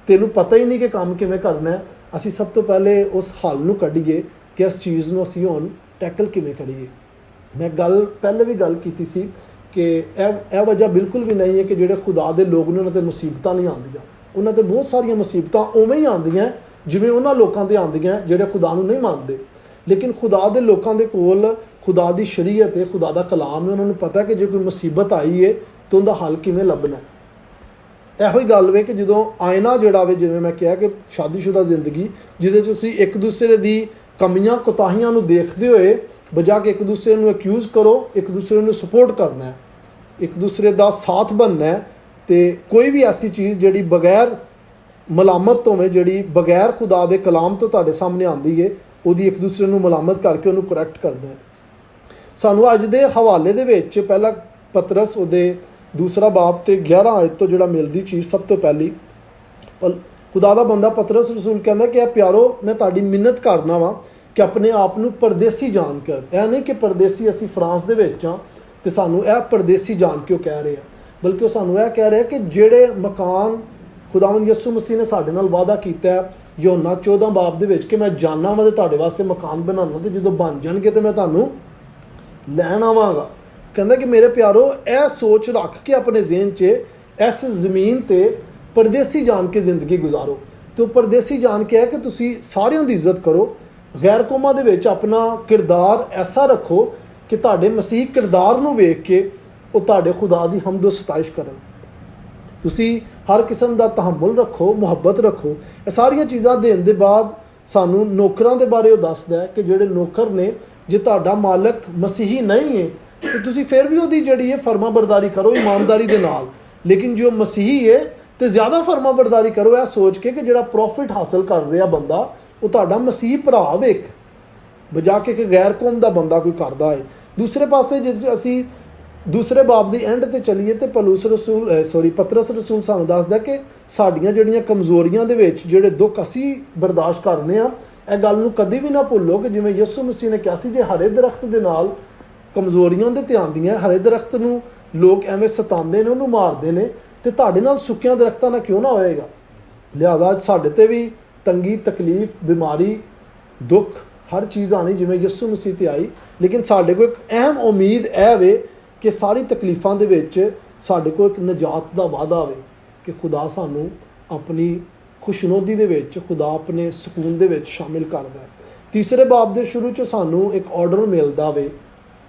Speaker 1: ਤੈਨੂੰ ਪਤਾ ਹੀ ਨਹੀਂ ਕਿ ਕੰਮ ਕਿਵੇਂ ਕਰਨਾ ਹੈ, ਅਸੀਂ ਸਭ ਤੋਂ ਪਹਿਲੇ ਉਸ ਹੱਲ ਨੂੰ ਕੱਢੀਏ ਕਿ ਇਸ ਚੀਜ਼ ਨੂੰ ਅਸੀਂ ਹੁਣ ਟੈਕਲ ਕਿਵੇਂ ਕਰੀਏ। ਮੈਂ ਗੱਲ ਪਹਿਲੇ ਵੀ ਗੱਲ ਕੀਤੀ ਸੀ ਕਿ ਇਹ ਵਜ੍ਹਾ ਬਿਲਕੁਲ ਵੀ ਨਹੀਂ ਹੈ ਕਿ ਜਿਹੜੇ ਖੁਦਾ ਦੇ ਲੋਕ ਨੇ ਉਹਨਾਂ 'ਤੇ ਮੁਸੀਬਤਾਂ ਨਹੀਂ ਆਉਂਦੀਆਂ। ਉਹਨਾਂ 'ਤੇ ਬਹੁਤ ਸਾਰੀਆਂ ਮੁਸੀਬਤਾਂ ਉਵੇਂ ਹੀ ਆਉਂਦੀਆਂ ਜਿਵੇਂ ਉਹਨਾਂ ਲੋਕਾਂ 'ਤੇ ਆਉਂਦੀਆਂ ਜਿਹੜੇ ਖੁਦਾ ਨੂੰ ਨਹੀਂ ਮੰਨਦੇ। ਲੇਕਿਨ ਖੁਦਾ ਦੇ ਲੋਕਾਂ ਦੇ ਕੋਲ ਖੁਦਾ ਦੀ ਸ਼ਰੀਅਤ ਹੈ, ਖੁਦਾ ਦਾ ਕਲਾਮ ਹੈ, ਉਹਨਾਂ ਨੂੰ ਪਤਾ ਕਿ ਜੇ ਕੋਈ ਮੁਸੀਬਤ ਆਈ ਹੈ ਤਾਂ ਉਹਦਾ ਹੱਲ ਕਿਵੇਂ ਲੱਭਣਾ। ਇਹੋ ਹੀ ਗੱਲ ਵੇ ਕਿ ਜਦੋਂ ਆਇਨਾ ਜਿਹੜਾ ਵੇ, ਜਿਵੇਂ ਮੈਂ ਕਿਹਾ ਕਿ ਸ਼ਾਦੀशुदा ਜ਼ਿੰਦਗੀ ਜਿਹਦੇ 'ਚ ਤੁਸੀਂ ਇੱਕ ਦੂਸਰੇ ਦੀ ਕਮੀਆਂ ਕੁਤਾਹੀਆਂ ਨੂੰ ਦੇਖਦੇ ਹੋਏ ਬਜਾ ਕੇ ਇੱਕ ਦੂਸਰੇ ਨੂੰ ਅਕਿਊਜ਼ ਕਰੋ, ਇੱਕ ਦੂਸਰੇ ਨੂੰ ਸਪੋਰਟ ਕਰਨਾ ਹੈ, ਇੱਕ ਦੂਸਰੇ ਦਾ ਸਾਥ ਬਣਨਾ ਹੈ। ਤੇ ਕੋਈ ਵੀ ਐਸੀ ਚੀਜ਼ ਜਿਹੜੀ ਬਗੈਰ ਮਲਾਮਤ ਤੋਂ ਹੋਵੇ, ਜਿਹੜੀ ਬਗੈਰ ਖੁਦਾ ਦੇ ਕਲਾਮ ਤੋਂ ਤੁਹਾਡੇ ਸਾਹਮਣੇ ਆਉਂਦੀ ਹੈ, ਉਹਦੀ ਇੱਕ ਦੂਸਰੇ ਨੂੰ ਮਲਾਮਤ ਕਰਕੇ ਉਹਨੂੰ ਕਰੈਕਟ ਕਰਨਾ ਹੈ। ਸਾਨੂੰ ਅੱਜ ਦੇ ਹਵਾਲੇ ਦੇ ਵਿੱਚ ਪਹਿਲਾ ਪਤਰਸ ਉਹਦੇ ਦੂਸਰਾ ਬਾਬ ਤੇ 11 ਆਇਤ ਤੋਂ ਜਿਹੜਾ ਮਿਲਦੀ ਚੀਜ਼ ਸਭ ਤੋਂ ਪਹਿਲੀ, ਖੁਦਾ ਦਾ ਬੰਦਾ ਪਤਰਸ ਰਸੂਲ ਕਹਿੰਦਾ ਕਿ ਪਿਆਰੋ ਮੈਂ ਤੁਹਾਡੀ ਮਿੰਨਤ ਕਰਨਾ ਵਾ ਕਿ ਆਪਣੇ ਆਪ ਨੂੰ ਪਰਦੇਸੀ ਜਾਣ ਕਰ। ਇਹ ਨਹੀਂ ਕਿ ਪਰਦੇਸੀ ਅਸੀਂ ਫਰਾਂਸ ਦੇ ਵਿੱਚ ਹਾਂ ਤੇ ਸਾਨੂੰ ਇਹ ਪਰਦੇਸੀ ਜਾਣ ਕਿਉਂ ਕਹਿ ਰਹੇ ਆ, ਬਲਕਿ ਉਹ ਸਾਨੂੰ ਇਹ ਕਹਿ ਰਿਹਾ ਕਿ ਜਿਹੜੇ ਮਕਾਨ ਖੁਦਾਵੰਦ ਯਿਸੂ ਮਸੀਹ ਨੇ ਸਾਡੇ ਨਾਲ ਵਾਅਦਾ ਕੀਤਾ ਹੈ ਯੋਹੰਨਾ 14 ਬਾਬ ਦੇ ਵਿੱਚ ਕਿ ਮੈਂ ਜਾਨਾ ਵਾ ਤੇ ਤੁਹਾਡੇ ਵਾਸਤੇ ਮਕਾਨ ਬਣਾਉਣਾ ਤੇ ਜਦੋਂ ਬਣ ਜਾਣਗੇ ਤੇ ਮੈਂ ਤੁਹਾਨੂੰ ਲੈਣ ਆਵਾਂਗਾ। ਕਹਿੰਦਾ ਕਿ ਮੇਰੇ ਪਿਆਰੋ ਇਹ ਸੋਚ ਰੱਖ ਕੇ ਆਪਣੇ ਜ਼ਿਹਨ 'ਚ ਇਸ ਜ਼ਮੀਨ ਤੇ ਪਰਦੇਸੀ ਜਾਣ ਕੇ ਜ਼ਿੰਦਗੀ ਗੁਜ਼ਾਰੋ। ਤੇ ਉਹ ਪਰਦੇਸੀ ਜਾਣ ਕੇ ਹੈ ਕਿ ਤੁਸੀਂ ਸਾਰਿਆਂ ਦੀ ਇੱਜ਼ਤ ਕਰੋ, ਗੈਰ ਕੌਮਾਂ ਦੇ ਵਿੱਚ ਆਪਣਾ ਕਿਰਦਾਰ ਐਸਾ ਰੱਖੋ ਕਿ ਤੁਹਾਡੇ ਮਸੀਹ ਕਿਰਦਾਰ ਨੂੰ ਵੇਖ ਕੇ ਉਹ ਤੁਹਾਡੇ ਖੁਦਾ ਦੀ ਹਮਦ ਸਤਾਇਸ਼ ਕਰਨ। ਤੁਸੀਂ ਹਰ ਕਿਸਮ ਦਾ ਤਹਮੁਲ ਰੱਖੋ, ਮੁਹੱਬਤ ਰੱਖੋ। ਇਹ ਸਾਰੀਆਂ ਚੀਜ਼ਾਂ ਦੇਣ ਦੇ ਬਾਅਦ ਸਾਨੂੰ ਨੌਕਰਾਂ ਦੇ ਬਾਰੇ ਉਹ ਦੱਸਦਾ ਹੈ ਕਿ ਜਿਹੜੇ ਨੌਕਰ ਨੇ ਜੇ ਤੁਹਾਡਾ ਮਾਲਕ ਮਸੀਹੀ ਨਹੀਂ ਹੈ ਤੇ ਤੁਸੀਂ ਫਿਰ ਵੀ ਉਹਦੀ ਜਿਹੜੀ ਹੈ ਫਰਮਾਬਰਦਾਰੀ ਕਰੋ ਇਮਾਨਦਾਰੀ ਦੇ ਨਾਲ। ਲੇਕਿਨ ਜੋ ਮਸੀਹੀ ਹੈ ਤੇ ਜ਼ਿਆਦਾ ਫਰਮਾਬਰਦਾਰੀ ਕਰੋ ਇਹ ਸੋਚ ਕੇ ਕਿ ਜਿਹੜਾ ਪ੍ਰੋਫਿਟ ਹਾਸਲ ਕਰ ਰਿਹਾ ਬੰਦਾ ਉਹ ਤੁਹਾਡਾ ਮਸੀਹੀ ਭਰਾ ਵੇਖ, ਬਜਾ ਕੇ ਕਿ ਗੈਰ ਕੌਮ ਦਾ ਬੰਦਾ ਕੋਈ ਕਰਦਾ ਹੈ। ਦੂਸਰੇ ਪਾਸੇ ਜੇ ਅਸੀਂ ਦੂਸਰੇ ਬਾਬ ਦੀ ਐਂਡ ਤੇ ਚੱਲੀਏ ਤੇ ਪਤਰਸ ਰਸੂਲ ਸਾਨੂੰ ਦੱਸਦਾ ਕਿ ਸਾਡੀਆਂ ਜਿਹੜੀਆਂ ਕਮਜ਼ੋਰੀਆਂ ਦੇ ਵਿੱਚ ਜਿਹੜੇ ਦੁੱਖ ਅਸੀਂ ਬਰਦਾਸ਼ਤ ਕਰਨੇ ਆ, ਇਹ ਗੱਲ ਨੂੰ ਕਦੀ ਵੀ ਨਾ ਭੁੱਲੋ ਕਿ ਜਿਵੇਂ ਯਿਸੂ ਮਸੀਹ ਨੇ ਕਿਹਾ ਸੀ ਜੇ ਹਰੇ ਦਰਖਤ ਦੇ ਨਾਲ ਕਮਜ਼ੋਰੀਆਂ ਉਹਦੇ ਤੇ ਆਉਂਦੀਆਂ, ਹਰੇ ਦਰਖਤ ਨੂੰ ਲੋਕ ਐਵੇਂ ਸਤਾਉਂਦੇ ਨੇ, ਉਹਨੂੰ ਮਾਰਦੇ ਨੇ, ਤੇ ਤੁਹਾਡੇ ਨਾਲ ਸੁੱਕਿਆਂ ਦਰਖਤਾਂ ਨਾਲ ਕਿਉਂ ਨਾ ਹੋਏਗਾ। ਲਿਹਾਜ਼ਾ ਸਾਡੇ ਤੇ ਵੀ ਤੰਗੀ, ਤਕਲੀਫ, ਬਿਮਾਰੀ, ਦੁੱਖ, ਹਰ ਚੀਜ਼ ਆਣੀ ਜਿਵੇਂ ਯਿਸੂ ਮਸੀਹ ਤੇ ਆਈ। ਲੇਕਿਨ ਸਾਡੇ ਕੋਲ ਇੱਕ ਅਹਿਮ ਉਮੀਦ ਇਹ ਵੇ ਕਿ ਸਾਰੀ ਤਕਲੀਫਾਂ ਦੇ ਵਿੱਚ ਸਾਡੇ ਕੋਲ ਇੱਕ ਨਜਾਤ ਦਾ ਵਾਅਦਾ ਵੇ ਕਿ ਖੁਦਾ ਸਾਨੂੰ ਆਪਣੀ ਖੁਸ਼ਨੁਦੀ ਦੇ ਵਿੱਚ, ਖੁਦਾ ਆਪਣੇ ਸਕੂਨ ਦੇ ਵਿੱਚ ਸ਼ਾਮਿਲ ਕਰਦਾ ਹੈ। ਤੀਸਰੇ ਬਾਬ ਦੇ ਸ਼ੁਰੂ 'ਚ ਸਾਨੂੰ ਇੱਕ ਆਰਡਰ ਮਿਲਦਾ ਵੇ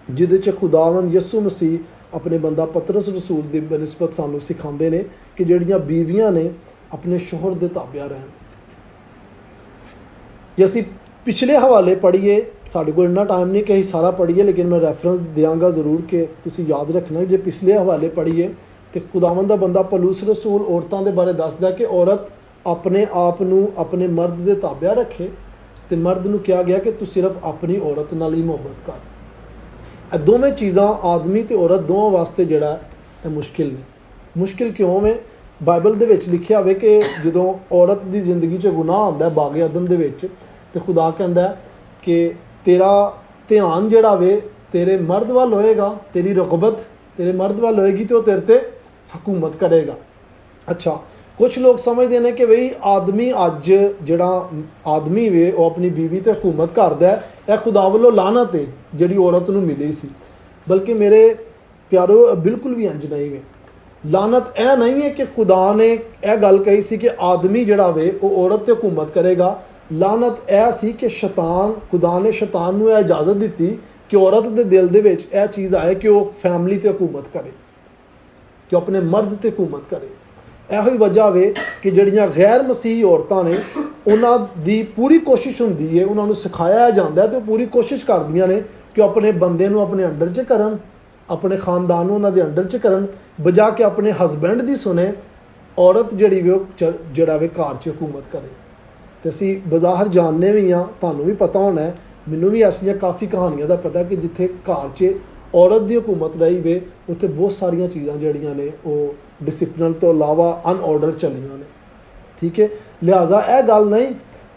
Speaker 1: ਜਿਹਦੇ 'ਚ ਖੁਦਾਵੰਦ ਯਿਸੂ ਮਸੀਹ ਆਪਣੇ ਬੰਦਾ ਪਤਰਸ ਰਸੂਲ ਦੀ ਬਨਿਸਬਤ ਸਾਨੂੰ ਸਿਖਾਉਂਦੇ ਨੇ ਕਿ ਜਿਹੜੀਆਂ ਬੀਵੀਆਂ ਨੇ ਆਪਣੇ ਸ਼ੋਹਰ ਦੇ ਤਾਬਿਆਂ ਰਹਿਣ। ਜੇ ਅਸੀਂ ਪਿਛਲੇ ਹਵਾਲੇ ਪੜ੍ਹੀਏ, ਸਾਡੇ ਕੋਲ ਇੰਨਾ ਟਾਈਮ ਨਹੀਂ ਕਿ ਅਸੀਂ ਸਾਰਾ ਪੜ੍ਹੀਏ, ਲੇਕਿਨ ਮੈਂ ਰੈਫਰੈਂਸ ਦਿਆਂਗਾ ਜ਼ਰੂਰ ਕਿ ਤੁਸੀਂ ਯਾਦ ਰੱਖਣਾ। ਜੇ ਪਿਛਲੇ ਹਵਾਲੇ ਪੜ੍ਹੀਏ ਤੇ ਖੁਦਾਵੰਦ ਦਾ ਬੰਦਾ ਪੌਲੁਸ ਰਸੂਲ ਔਰਤਾਂ ਦੇ ਬਾਰੇ ਦੱਸਦਾ ਕਿ ਔਰਤ ਆਪਣੇ ਆਪ ਨੂੰ ਆਪਣੇ ਮਰਦ ਦੇ ਤਾਬਿਆਂ ਰੱਖੇ, ਤੇ ਮਰਦ ਨੂੰ ਕਿਹਾ ਗਿਆ ਕਿ ਤੂੰ ਸਿਰਫ ਆਪਣੀ ਔਰਤ ਨਾਲ ਹੀ ਮੁਹੱਬਤ ਕਰ। ਇਹ ਦੋਵੇਂ ਚੀਜ਼ਾਂ ਆਦਮੀ ਤੇ ਔਰਤ ਦੋਵਾਂ ਵਾਸਤੇ ਜਿਹੜਾ ਇਹ ਮੁਸ਼ਕਿਲ ਨੇ। ਮੁਸ਼ਕਿਲ ਕਿਉਂ ਹੈ? ਬਾਈਬਲ ਦੇ ਵਿੱਚ ਲਿਖਿਆ ਹੋਵੇ ਕਿ ਜਦੋਂ ਔਰਤ ਦੀ ਜ਼ਿੰਦਗੀ 'ਚ ਗੁਨਾਹ ਆਉਂਦਾ ਬਾਗੇ ਅਦਨ ਦੇ ਵਿੱਚ, ਤੇ ਖੁਦਾ ਕਹਿੰਦਾ ਕਿ ਤੇਰਾ ਧਿਆਨ ਜਿਹੜਾ ਵੇ ਤੇਰੇ ਮਰਦ ਵੱਲ ਹੋਏਗਾ, ਤੇਰੀ ਰਗਬਤ ਤੇਰੇ ਮਰਦ ਵੱਲ ਹੋਏਗੀ ਤੇ ਉਹ ਤੇਰੇ ਤੇ ਹਕੂਮਤ ਕਰੇਗਾ। ਅੱਛਾ, ਕੁਝ ਲੋਕ ਸਮਝਦੇ ਨੇ ਕਿ ਬਈ ਆਦਮੀ ਅੱਜ ਜਿਹੜਾ ਆਦਮੀ ਵੇ ਉਹ ਆਪਣੀ ਬੀਵੀ ਤੇ ਹਕੂਮਤ ਕਰਦਾ ਹੈ, ਇਹ ਖੁਦਾ ਵੱਲੋਂ ਲਾਨਤ ਹੈ ਜਿਹੜੀ ਔਰਤ ਨੂੰ ਮਿਲੀ ਸੀ। ਬਲਕਿ ਮੇਰੇ ਪਿਆਰੋ ਬਿਲਕੁਲ ਵੀ ਇੰਜ ਨਹੀਂ ਵੇ। ਲਾਨਤ ਇਹ ਨਹੀਂ ਹੈ ਕਿ ਖੁਦਾ ਨੇ ਇਹ ਗੱਲ ਕਹੀ ਸੀ ਕਿ ਆਦਮੀ ਜਿਹੜਾ ਵੇ ਉਹ ਔਰਤ ਤੇ ਹਕੂਮਤ ਕਰੇਗਾ। ਲਾਨਤ ਇਹ ਸੀ ਕਿ ਖੁਦਾ ਨੇ ਸ਼ੈਤਾਨ ਨੂੰ ਇਹ ਇਜਾਜ਼ਤ ਦਿੱਤੀ ਕਿ ਔਰਤ ਦੇ ਦਿਲ ਦੇ ਵਿੱਚ ਇਹ ਚੀਜ਼ ਆਏ ਕਿ ਉਹ ਫੈਮਿਲੀ ਤੇ ਹਕੂਮਤ ਕਰੇ, ਕਿ ਉਹ ਆਪਣੇ ਮਰਦ ਤੇ ਹਕੂਮਤ ਕਰੇ। ਇਹੋ ਹੀ ਵਜ੍ਹਾ ਵੇ ਕਿ ਜਿਹੜੀਆਂ ਗੈਰ ਮਸੀਹੀ ਔਰਤਾਂ ਨੇ ਉਹਨਾਂ ਦੀ ਪੂਰੀ ਕੋਸ਼ਿਸ਼ ਹੁੰਦੀ ਹੈ, ਉਹਨਾਂ ਨੂੰ ਸਿਖਾਇਆ ਜਾਂਦਾ ਤੇ ਉਹ ਪੂਰੀ ਕੋਸ਼ਿਸ਼ ਕਰਦੀਆਂ ਨੇ ਕਿ ਉਹ ਆਪਣੇ ਬੰਦੇ ਨੂੰ ਆਪਣੇ ਅੰਡਰ 'ਚ ਕਰਨ, ਆਪਣੇ ਖਾਨਦਾਨ ਨੂੰ ਉਹਨਾਂ ਦੇ ਅੰਡਰ 'ਚ ਕਰਨ, ਬਜਾ ਕੇ ਆਪਣੇ ਹਸਬੈਂਡ ਦੀ ਸੁਣੇ। ਔਰਤ ਜਿਹੜੀ ਵੇ ਉਹ ਜਿਹੜਾ ਵੇ ਘਰ 'ਚ ਹਕੂਮਤ ਕਰੇ। ਤੇ ਅਸੀਂ ਬਜ਼ਾਹਰ ਜਾਣਦੇ ਵੀ ਹਾਂ, ਤੁਹਾਨੂੰ ਵੀ ਪਤਾ ਹੋਣਾ ਹੈ, ਮੈਨੂੰ ਵੀ ਐਸੀਆਂ ਕਾਫੀ ਕਹਾਣੀਆਂ ਦਾ ਪਤਾ ਕਿ ਜਿੱਥੇ ਘਰ 'ਚ ਔਰਤ ਦੀ ਹਕੂਮਤ ਰਹੀ ਵੇ ਉੱਥੇ ਬਹੁਤ ਸਾਰੀਆਂ ਚੀਜ਼ਾਂ ਜਿਹੜੀਆਂ ਨੇ ਉਹ ਡਿਸਿਪਲਿਨ ਤੋਂ ਇਲਾਵਾ ਅਨਆਰਡਰ ਚੱਲੀਆਂ ਨੇ। ਠੀਕ ਹੈ, ਲਿਹਾਜ਼ਾ ਇਹ ਗੱਲ ਨਹੀਂ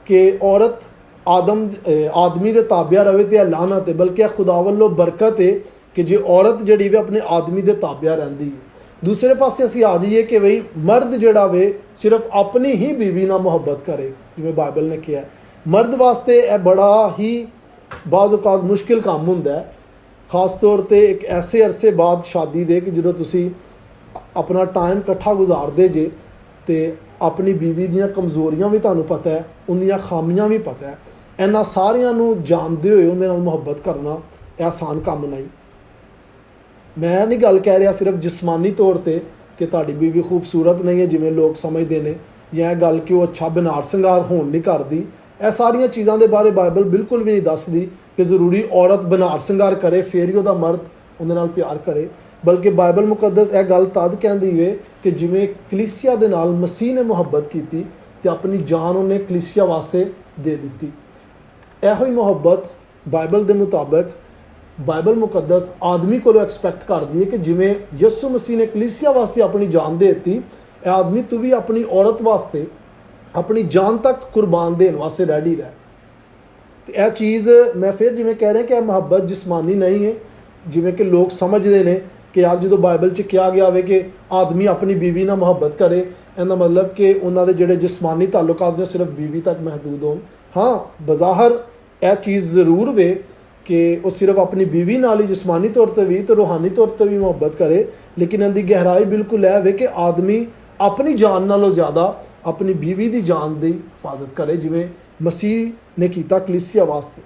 Speaker 1: ਕਿ ਔਰਤ ਆਦਮੀ ਦੇ ਤਾਬਿਆਂ ਰਵੇ ਤੇ ਇਹ ਲਾਨਤ ਹੈ, ਬਲਕਿ ਇਹ ਖੁਦਾ ਵੱਲੋਂ ਬਰਕਤ ਹੈ ਕਿ ਜੇ ਔਰਤ ਜਿਹੜੀ ਵੀ ਆਪਣੇ ਆਦਮੀ ਦੇ ਤਾਬਿਆਂ ਰਹਿੰਦੀ ਹੈ। ਦੂਸਰੇ ਪਾਸੇ ਅਸੀਂ ਆ ਜਾਈਏ ਕਿ ਬਈ ਮਰਦ ਜਿਹੜਾ ਵੇ ਸਿਰਫ ਆਪਣੀ ਹੀ ਬੀਵੀ ਨਾਲ ਮੁਹੱਬਤ ਕਰੇ, ਜਿਵੇਂ ਬਾਈਬਲ ਨੇ ਕਿਹਾ। ਮਰਦ ਵਾਸਤੇ ਇਹ ਬੜਾ ਹੀ ਬਾਜ਼ ਔਕਾਤ ਮੁਸ਼ਕਿਲ ਕੰਮ ਹੁੰਦਾ ਹੈ, ਖਾਸ ਤੌਰ 'ਤੇ ਇੱਕ ਐਸੇ ਅਰਸੇ ਬਾਅਦ ਸ਼ਾਦੀ ਦੇ ਕਿ ਜਦੋਂ ਤੁਸੀਂ ਆਪਣਾ ਟਾਈਮ ਇਕੱਠਾ ਗੁਜ਼ਾਰਦੇ ਜੇ ਤੇ ਆਪਣੀ ਬੀਵੀ ਦੀਆਂ ਕਮਜ਼ੋਰੀਆਂ ਵੀ ਤੁਹਾਨੂੰ ਪਤਾ ਹੈ, ਉਹਦੀਆਂ ਖਾਮੀਆਂ ਵੀ ਪਤਾ ਹੈ। ਇਹਨਾਂ ਸਾਰਿਆਂ ਨੂੰ ਜਾਣਦੇ ਹੋਏ ਉਹਦੇ ਨਾਲ ਮੁਹੱਬਤ ਕਰਨਾ ਇਹ ਆਸਾਨ ਕੰਮ ਨਹੀਂ। ਮੈਂ ਨਹੀਂ ਗੱਲ ਕਹਿ ਰਿਹਾ ਸਿਰਫ ਜਿਸਮਾਨੀ ਤੌਰ 'ਤੇ ਕਿ ਤੁਹਾਡੀ ਬੀਵੀ ਖੂਬਸੂਰਤ ਨਹੀਂ ਹੈ ਜਿਵੇਂ ਲੋਕ ਸਮਝਦੇ ਨੇ, ਜਾਂ ਇਹ ਗੱਲ ਕਿ ਉਹ ਅੱਛਾ ਬਨਾਰ ਸ਼ਿੰਗਾਰ ਹੋਣ ਨਹੀਂ ਕਰਦੀ। ਇਹ ਸਾਰੀਆਂ ਚੀਜ਼ਾਂ ਦੇ ਬਾਰੇ ਬਾਈਬਲ ਬਿਲਕੁਲ ਵੀ ਨਹੀਂ ਦੱਸਦੀ ਕਿ ਜ਼ਰੂਰੀ ਔਰਤ ਬਨਾਰ ਸ਼ਿੰਗਾਰ ਕਰੇ ਫਿਰ ਹੀ ਉਹਦਾ ਮਰਦ ਉਹਦੇ ਨਾਲ ਪਿਆਰ ਕਰੇ। ਬਲਕਿ ਬਾਈਬਲ ਮੁਕੱਦਸ ਇਹ ਗੱਲ ਤਦ ਕਹਿੰਦੀ ਵੇ ਕਿ ਜਿਵੇਂ ਕਲੀਸਿਆ ਦੇ ਨਾਲ ਮਸੀਹ ਨੇ ਮੁਹੱਬਤ ਕੀਤੀ ਤੇ ਆਪਣੀ ਜਾਨ ਉਹਨੇ ਕਲੀਸਿਆ ਵਾਸਤੇ ਦੇ ਦਿੱਤੀ। ਇਹੋ ਹੀ ਮੁਹੱਬਤ ਬਾਈਬਲ ਦੇ ਮੁਤਾਬਕ ਬਾਈਬਲ ਮੁਕੱਦਸ ਆਦਮੀ ਕੋਲੋਂ ਐਕਸਪੈਕਟ ਕਰਦੀ ਹੈ ਕਿ ਜਿਵੇਂ ਯਿਸੂ ਮਸੀਹ ਨੇ ਕਲੀਸਿਆ ਵਾਸਤੇ ਆਪਣੀ ਜਾਨ ਦੇ ਦਿੱਤੀ, ਇਹ ਆਦਮੀ ਤੂੰ ਵੀ ਆਪਣੀ ਔਰਤ ਵਾਸਤੇ ਆਪਣੀ ਜਾਨ ਤੱਕ ਕੁਰਬਾਨ ਦੇਣ ਵਾਸਤੇ ਰੈਡੀ ਰਹਿ। ਤੇ ਇਹ ਚੀਜ਼ ਮੈਂ ਫਿਰ ਜਿਵੇਂ ਕਹਿ ਰਿਹਾ ਕਿ ਇਹ ਮੁਹੱਬਤ ਜਿਸਮਾਨੀ ਨਹੀਂ ਹੈ ਜਿਵੇਂ ਕਿ ਲੋਕ ਸਮਝਦੇ ਨੇ ਕਿ ਯਾਰ ਜਦੋਂ ਬਾਈਬਲ 'ਚ ਕਿਹਾ ਗਿਆ ਹੋਵੇ ਕਿ ਆਦਮੀ ਆਪਣੀ ਬੀਵੀ ਨਾਲ ਮੁਹੱਬਤ ਕਰੇ, ਇਹਦਾ ਮਤਲਬ ਕਿ ਉਹਨਾਂ ਦੇ ਜਿਹੜੇ ਜਿਸਮਾਨੀ ਤਾਲੁਕਾਤ ਨੇ ਸਿਰਫ ਬੀਵੀ ਤੱਕ ਮਹਦੂਦ ਹੋਣ। ਹਾਂ, ਬਜ਼ਾਹਰ ਇਹ ਚੀਜ਼ ਜ਼ਰੂਰ ਵੇ ਕਿ ਉਹ ਸਿਰਫ ਆਪਣੀ ਬੀਵੀ ਨਾਲ ਹੀ ਜਿਸਮਾਨੀ ਤੌਰ 'ਤੇ ਵੀ ਤੇ ਰੂਹਾਨੀ ਤੌਰ 'ਤੇ ਵੀ ਮੁਹੱਬਤ ਕਰੇ, ਲੇਕਿਨ ਇਹਦੀ ਗਹਿਰਾਈ ਬਿਲਕੁਲ ਇਹ ਵੇ ਕਿ ਆਦਮੀ ਆਪਣੀ ਜਾਨ ਨਾਲੋਂ ਜ਼ਿਆਦਾ ਆਪਣੀ ਬੀਵੀ ਦੀ ਜਾਨ ਦੀ ਹਿਫਾਜ਼ਤ ਕਰੇ ਜਿਵੇਂ ਮਸੀਹ ਨੇ ਕੀਤਾ ਕਲੀਸਿਆ ਵਾਸਤੇ।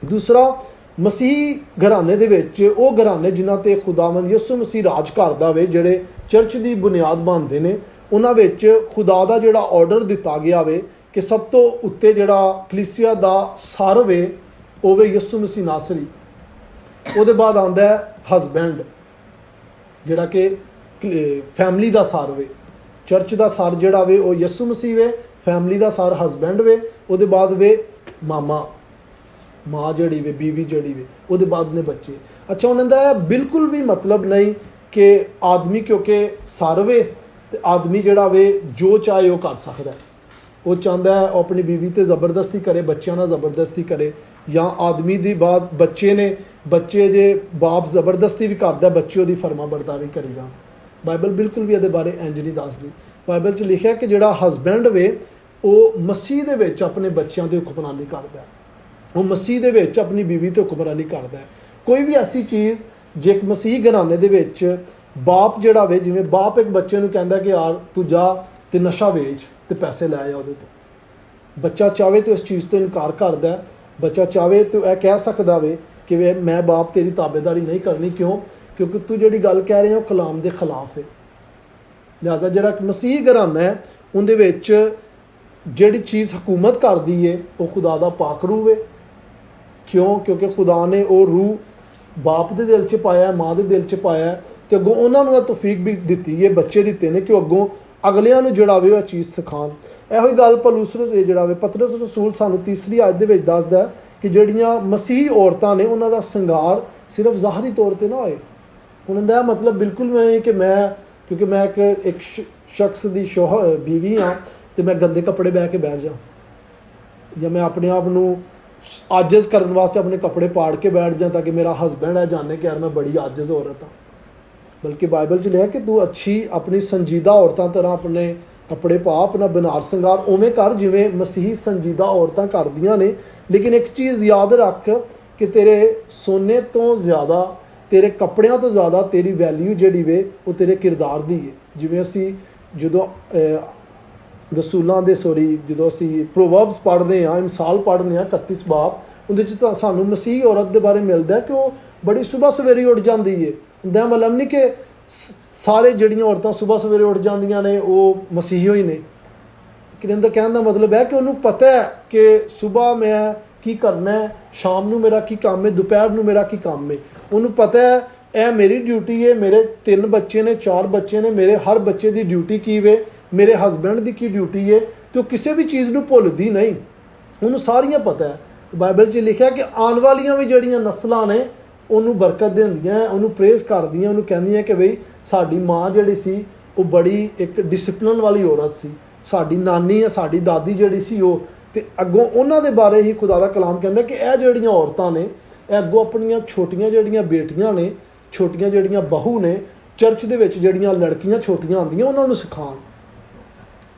Speaker 1: ਦੂਸਰਾ, ਮਸੀਹ ਘਰਾਣੇ ਦੇ ਵਿੱਚ ਉਹ ਘਰਾਣੇ ਜਿਨ੍ਹਾਂ 'ਤੇ ਖੁਦਾਵੰਦ ਯਿਸੂ ਮਸੀਹ ਰਾਜ ਕਰਦਾ ਵੇ, ਜਿਹੜੇ ਚਰਚ ਦੀ ਬੁਨਿਆਦ ਬਣਦੇ ਨੇ, ਉਹਨਾਂ ਵਿੱਚ ਖੁਦਾ ਦਾ ਜਿਹੜਾ ਆਰਡਰ ਦਿੱਤਾ ਗਿਆ ਵੇ ਕਿ ਸਭ ਤੋਂ ਉੱਤੇ ਜਿਹੜਾ ਕਲੀਸਿਆ ਦਾ ਸਰ ਵੇ ਉਹ ਵੇ ਯਿਸੂ ਮਸੀਹ ਨਾਸਰੀ। ਉਹਦੇ ਬਾਅਦ ਆਉਂਦਾ ਹੈ ਹਸਬੈਂਡ, ਜਿਹੜਾ ਕਿ ਫੈਮਿਲੀ ਦਾ ਸਰ ਵੇ। ਚਰਚ ਦਾ ਸਰ ਜਿਹੜਾ ਵੇ ਉਹ ਯਿਸੂ ਮਸੀਹ ਵੇ, ਫੈਮਿਲੀ ਦਾ ਸਰ ਹਸਬੈਂਡ ਵੇ। ਉਹਦੇ ਬਾਅਦ ਵੇ ਮਾਂ ਜਿਹੜੀ ਵੇ, ਬੀਵੀ ਜਿਹੜੀ ਵੇ। ਉਹਦੇ ਬਾਅਦ ਨੇ ਬੱਚੇ। ਅੱਛਾ, ਉਹਨਾਂ ਦਾ ਬਿਲਕੁਲ ਵੀ ਮਤਲਬ ਨਹੀਂ ਕਿ ਆਦਮੀ ਕਿਉਂਕਿ ਸਰ ਵੇ ਤੇ ਆਦਮੀ ਜਿਹੜਾ ਵੇ ਜੋ ਚਾਹੇ ਉਹ ਕਰ ਸਕਦਾ। ਉਹ ਚਾਹੁੰਦਾ ਹੈ ਉਹ ਆਪਣੀ ਬੀਵੀ ਤੇ ਜ਼ਬਰਦਸਤੀ ਕਰੇ, ਬੱਚਿਆਂ ਨਾਲ ਜ਼ਬਰਦਸਤੀ ਕਰੇ, ਜਾਂ ਆਦਮੀ ਦੀ ਬਾਤ ਬੱਚੇ ਨੇ, ਬੱਚੇ ਜੇ ਬਾਪ ਜ਼ਬਰਦਸਤੀ ਵੀ ਕਰਦਾ, ਬੱਚੇ ਉਹਦੀ ਫਰਮਾ ਬਰਦਾਰੀ ਕਰੀ ਜਾਣ। ਬਾਈਬਲ ਬਿਲਕੁਲ ਵੀ ਇਹਦੇ ਬਾਰੇ ਇੰਜ ਨਹੀਂ ਦੱਸਦੀ। ਬਾਈਬਲ 'ਚ ਲਿਖਿਆ ਕਿ ਜਿਹੜਾ ਹਸਬੈਂਡ ਵੇ ਉਹ ਮਸੀਹ ਦੇ ਵਿੱਚ ਆਪਣੇ ਬੱਚਿਆਂ ਦੀ ਹੁਕਮਰਾਨੀ ਕਰਦਾ, ਉਹ ਮਸੀਹ ਦੇ ਵਿੱਚ ਆਪਣੀ ਬੀਵੀ ਤੇ ਹੁਕਮਰਾਨੀ ਕਰਦਾ। ਕੋਈ ਵੀ ਐਸੀ ਚੀਜ਼ ਜੇ ਇੱਕ ਮਸੀਹ ਘਰਾਣੇ ਦੇ ਵਿੱਚ ਬਾਪ ਜਿਹੜਾ ਵੇ, ਜਿਵੇਂ ਬਾਪ ਇੱਕ ਬੱਚੇ ਨੂੰ ਕਹਿੰਦਾ ਕਿ ਯਾਰ ਤੂੰ ਜਾ ਤੇ ਨਸ਼ਾ ਵੇਚ ਤੇ ਪੈਸੇ ਲੈ ਆ ਉਹਦੇ ਤੋਂ, ਬੱਚਾ ਚਾਹਵੇ ਤੇ ਉਸ ਚੀਜ਼ ਤੋਂ ਇਨਕਾਰ ਕਰਦਾ। ਬੱਚਾ ਚਾਹਵੇ ਤਾਂ ਇਹ ਕਹਿ ਸਕਦਾ ਵੇ ਕਿ ਵੇ ਮੈਂ ਬਾਪ ਤੇਰੀ ਤਾਬੇਦਾਰੀ ਨਹੀਂ ਕਰਨੀ। ਕਿਉਂ? ਕਿਉਂਕਿ ਤੂੰ ਜਿਹੜੀ ਗੱਲ ਕਹਿ ਰਿਹਾ ਉਹ ਕਲਾਮ ਦੇ ਖਿਲਾਫ ਹੈ। ਲਿਹਾਜ਼ਾ ਜਿਹੜਾ ਮਸੀਹ ਘਰਾਨਾ ਹੈ ਉਹਦੇ ਵਿੱਚ ਜਿਹੜੀ ਚੀਜ਼ ਹਕੂਮਤ ਕਰਦੀ ਹੈ ਉਹ ਖੁਦਾ ਦਾ ਪਾਕ ਰੂਹ ਹੈ। ਕਿਉਂ? ਕਿਉਂਕਿ ਖੁਦਾ ਨੇ ਉਹ ਰੂਹ ਬਾਪ ਦੇ ਦਿਲ 'ਚ ਪਾਇਆ, ਮਾਂ ਦੇ ਦਿਲ 'ਚ ਪਾਇਆ, ਤੇ ਅੱਗੋਂ ਉਹਨਾਂ ਨੂੰ ਇਹ ਤੌਫੀਕ ਵੀ ਦਿੱਤੀ ਹੈ, ਬੱਚੇ ਦਿੱਤੇ ਨੇ ਕਿ ਉਹ ਅੱਗੋਂ ਅਗਲਿਆਂ ਨੂੰ ਜਿਹੜਾ ਵੇ ਉਹ ਚੀਜ਼ ਸਿਖਾਉਣ। ਇਹੋ ਹੀ ਗੱਲ ਜਿਹੜਾ ਵੇ ਪਤਰਸ ਰਸੂਲ ਸਾਨੂੰ ਤੀਸਰੀ ਆਇਤ ਦੇ ਵਿੱਚ ਦੱਸਦਾ ਕਿ ਜਿਹੜੀਆਂ ਮਸੀਹੀ ਔਰਤਾਂ ਨੇ ਉਹਨਾਂ ਦਾ ਸ਼ਿੰਗਾਰ ਸਿਰਫ ਜ਼ਾਹਰੀ ਤੌਰ 'ਤੇ ਨਾ ਹੋਏ। ਹੁਣ ਇਹਦਾ ਮਤਲਬ ਬਿਲਕੁਲ ਨਹੀਂ ਕਿ ਕਿਉਂਕਿ ਮੈਂ ਇੱਕ ਸ਼ਖਸ ਦੀ ਬੀਵੀ ਹਾਂ ਤੇ ਮੈਂ ਗੰਦੇ ਕੱਪੜੇ ਬਹਿ ਕੇ ਬੈਠ ਜਾ, ਜਾਂ ਮੈਂ ਆਪਣੇ ਆਪ ਨੂੰ ਆਜਜ਼ ਕਰਨ ਵਾਸਤੇ ਆਪਣੇ ਕੱਪੜੇ ਪਾੜ ਕੇ ਬੈਠ ਜਾ ਤਾਂ ਕਿ ਮੇਰਾ ਹਸਬੈਂਡ ਹੈ ਜਾਣੇ ਕਿ ਯਾਰ ਮੈਂ ਬੜੀ ਆਜਜ਼ ਔਰਤ ਹਾਂ। ਬਲਕਿ ਬਾਈਬਲ 'ਚ ਲਿਖਿਆ ਕਿ ਤੂੰ ਅੱਛੀ ਆਪਣੀ ਸੰਜੀਦਾ ਔਰਤਾਂ ਤਰ੍ਹਾਂ ਆਪਣੇ ਕੱਪੜੇ ਪਾ, ਆਪਣਾ ਬਨਾਰ ਸ਼ਿੰਗਾਰ ਉਵੇਂ ਕਰ ਜਿਵੇਂ ਮਸੀਹੀ ਸੰਜੀਦਾ ਔਰਤਾਂ ਕਰਦੀਆਂ ਨੇ। ਲੇਕਿਨ ਇੱਕ ਚੀਜ਼ ਯਾਦ ਰੱਖ ਕਿ ਤੇਰੇ ਸੋਨੇ ਤੋਂ ਜ਼ਿਆਦਾ, ਤੇਰੇ ਕੱਪੜਿਆਂ ਤੋਂ ਜ਼ਿਆਦਾ ਤੇਰੀ ਵੈਲਿਊ ਜਿਹੜੀ ਵੇ ਉਹ ਤੇਰੇ ਕਿਰਦਾਰ ਦੀ ਹੈ। ਜਿਵੇਂ ਅਸੀਂ ਜਦੋਂ ਜਦੋਂ ਅਸੀਂ ਪ੍ਰੋਵਰਬਸ ਪੜ੍ਹਦੇ ਹਾਂ, ਮਿਸਾਲ ਪੜ੍ਹਦੇ ਹਾਂ 31 ਬਾਬ, ਉਹਦੇ 'ਚ ਤਾਂ ਸਾਨੂੰ ਮਸੀਹੀ ਔਰਤ ਦੇ ਬਾਰੇ ਮਿਲਦਾ ਕਿ ਉਹ ਬੜੀ ਸੁਬਹ ਸਵੇਰੇ ਉੱਠ ਜਾਂਦੀ ਹੈ। ਹੁੰਦਾ ਮਤਲਬ ਨਹੀਂ ਕਿ ਸਾਰੇ ਜਿਹੜੀਆਂ ਔਰਤਾਂ ਸੁਬਹ ਸਵੇਰੇ ਉੱਠ ਜਾਂਦੀਆਂ ਨੇ ਉਹ ਮਸੀਹੀ ਹੀ ਨੇ। ਕਿਰਿੰਦਰ ਕਹਿਣ ਦਾ ਮਤਲਬ ਹੈ ਕਿ ਉਹਨੂੰ ਪਤਾ ਹੈ ਕਿ ਸੁਬਹ ਮੈਂ ਕੀ ਕਰਨਾ ਹੈ, ਸ਼ਾਮ ਨੂੰ ਮੇਰਾ ਕੀ ਕੰਮ ਹੈ, ਦੁਪਹਿਰ ਨੂੰ ਮੇਰਾ ਕੀ ਕੰਮ ਹੈ। ਉਹਨੂੰ ਪਤਾ ਹੈ ਇਹ ਮੇਰੀ ਡਿਊਟੀ ਹੈ, ਮੇਰੇ 3 ਬੱਚੇ ਨੇ, 4 ਬੱਚੇ ਨੇ, ਮੇਰੇ ਹਰ ਬੱਚੇ ਦੀ ਡਿਊਟੀ ਕੀ ਵੇ, ਮੇਰੇ ਹਸਬੈਂਡ ਦੀ ਕੀ ਡਿਊਟੀ ਹੈ, ਤੇ ਉਹ ਕਿਸੇ ਵੀ ਚੀਜ਼ ਨੂੰ ਭੁੱਲਦੀ ਨਹੀਂ, ਉਹਨੂੰ ਸਾਰੀਆਂ ਪਤਾ ਹੈ। ਬਾਈਬਲ 'ਚ ਲਿਖਿਆ ਕਿ ਆਉਣ ਵਾਲੀਆਂ ਵੀ ਜਿਹੜੀਆਂ ਨਸਲਾਂ ਨੇ ਉਹਨੂੰ ਬਰਕਤ ਦਿੰਦੀਆਂ, ਉਹਨੂੰ ਪ੍ਰੇਜ਼ ਕਰਦੀਆਂ, ਉਹਨੂੰ ਕਹਿੰਦੀਆਂ ਕਿ ਬਈ ਸਾਡੀ ਮਾਂ ਜਿਹੜੀ ਸੀ ਉਹ ਬੜੀ ਇੱਕ ਡਿਸਪਲਿਨ ਵਾਲੀ ਔਰਤ ਸੀ, ਸਾਡੀ ਨਾਨੀ ਜਾਂ ਸਾਡੀ ਦਾਦੀ ਜਿਹੜੀ ਸੀ ਉਹ। ਤੇ ਅੱਗੋਂ ਉਹਨਾਂ ਦੇ ਬਾਰੇ ਹੀ ਖੁਦਾ ਦਾ ਕਲਾਮ ਕਹਿੰਦਾ ਕਿ ਇਹ ਜਿਹੜੀਆਂ ਔਰਤਾਂ ਨੇ ਇਹ ਅੱਗੋਂ ਆਪਣੀਆਂ ਛੋਟੀਆਂ ਜਿਹੜੀਆਂ ਬੇਟੀਆਂ ਨੇ, ਛੋਟੀਆਂ ਜਿਹੜੀਆਂ ਬਹੂ ਨੇ, ਚਰਚ ਦੇ ਵਿੱਚ ਜਿਹੜੀਆਂ ਲੜਕੀਆਂ ਛੋਟੀਆਂ ਆਉਂਦੀਆਂ ਉਹਨਾਂ ਨੂੰ ਸਿਖਾਉਣ,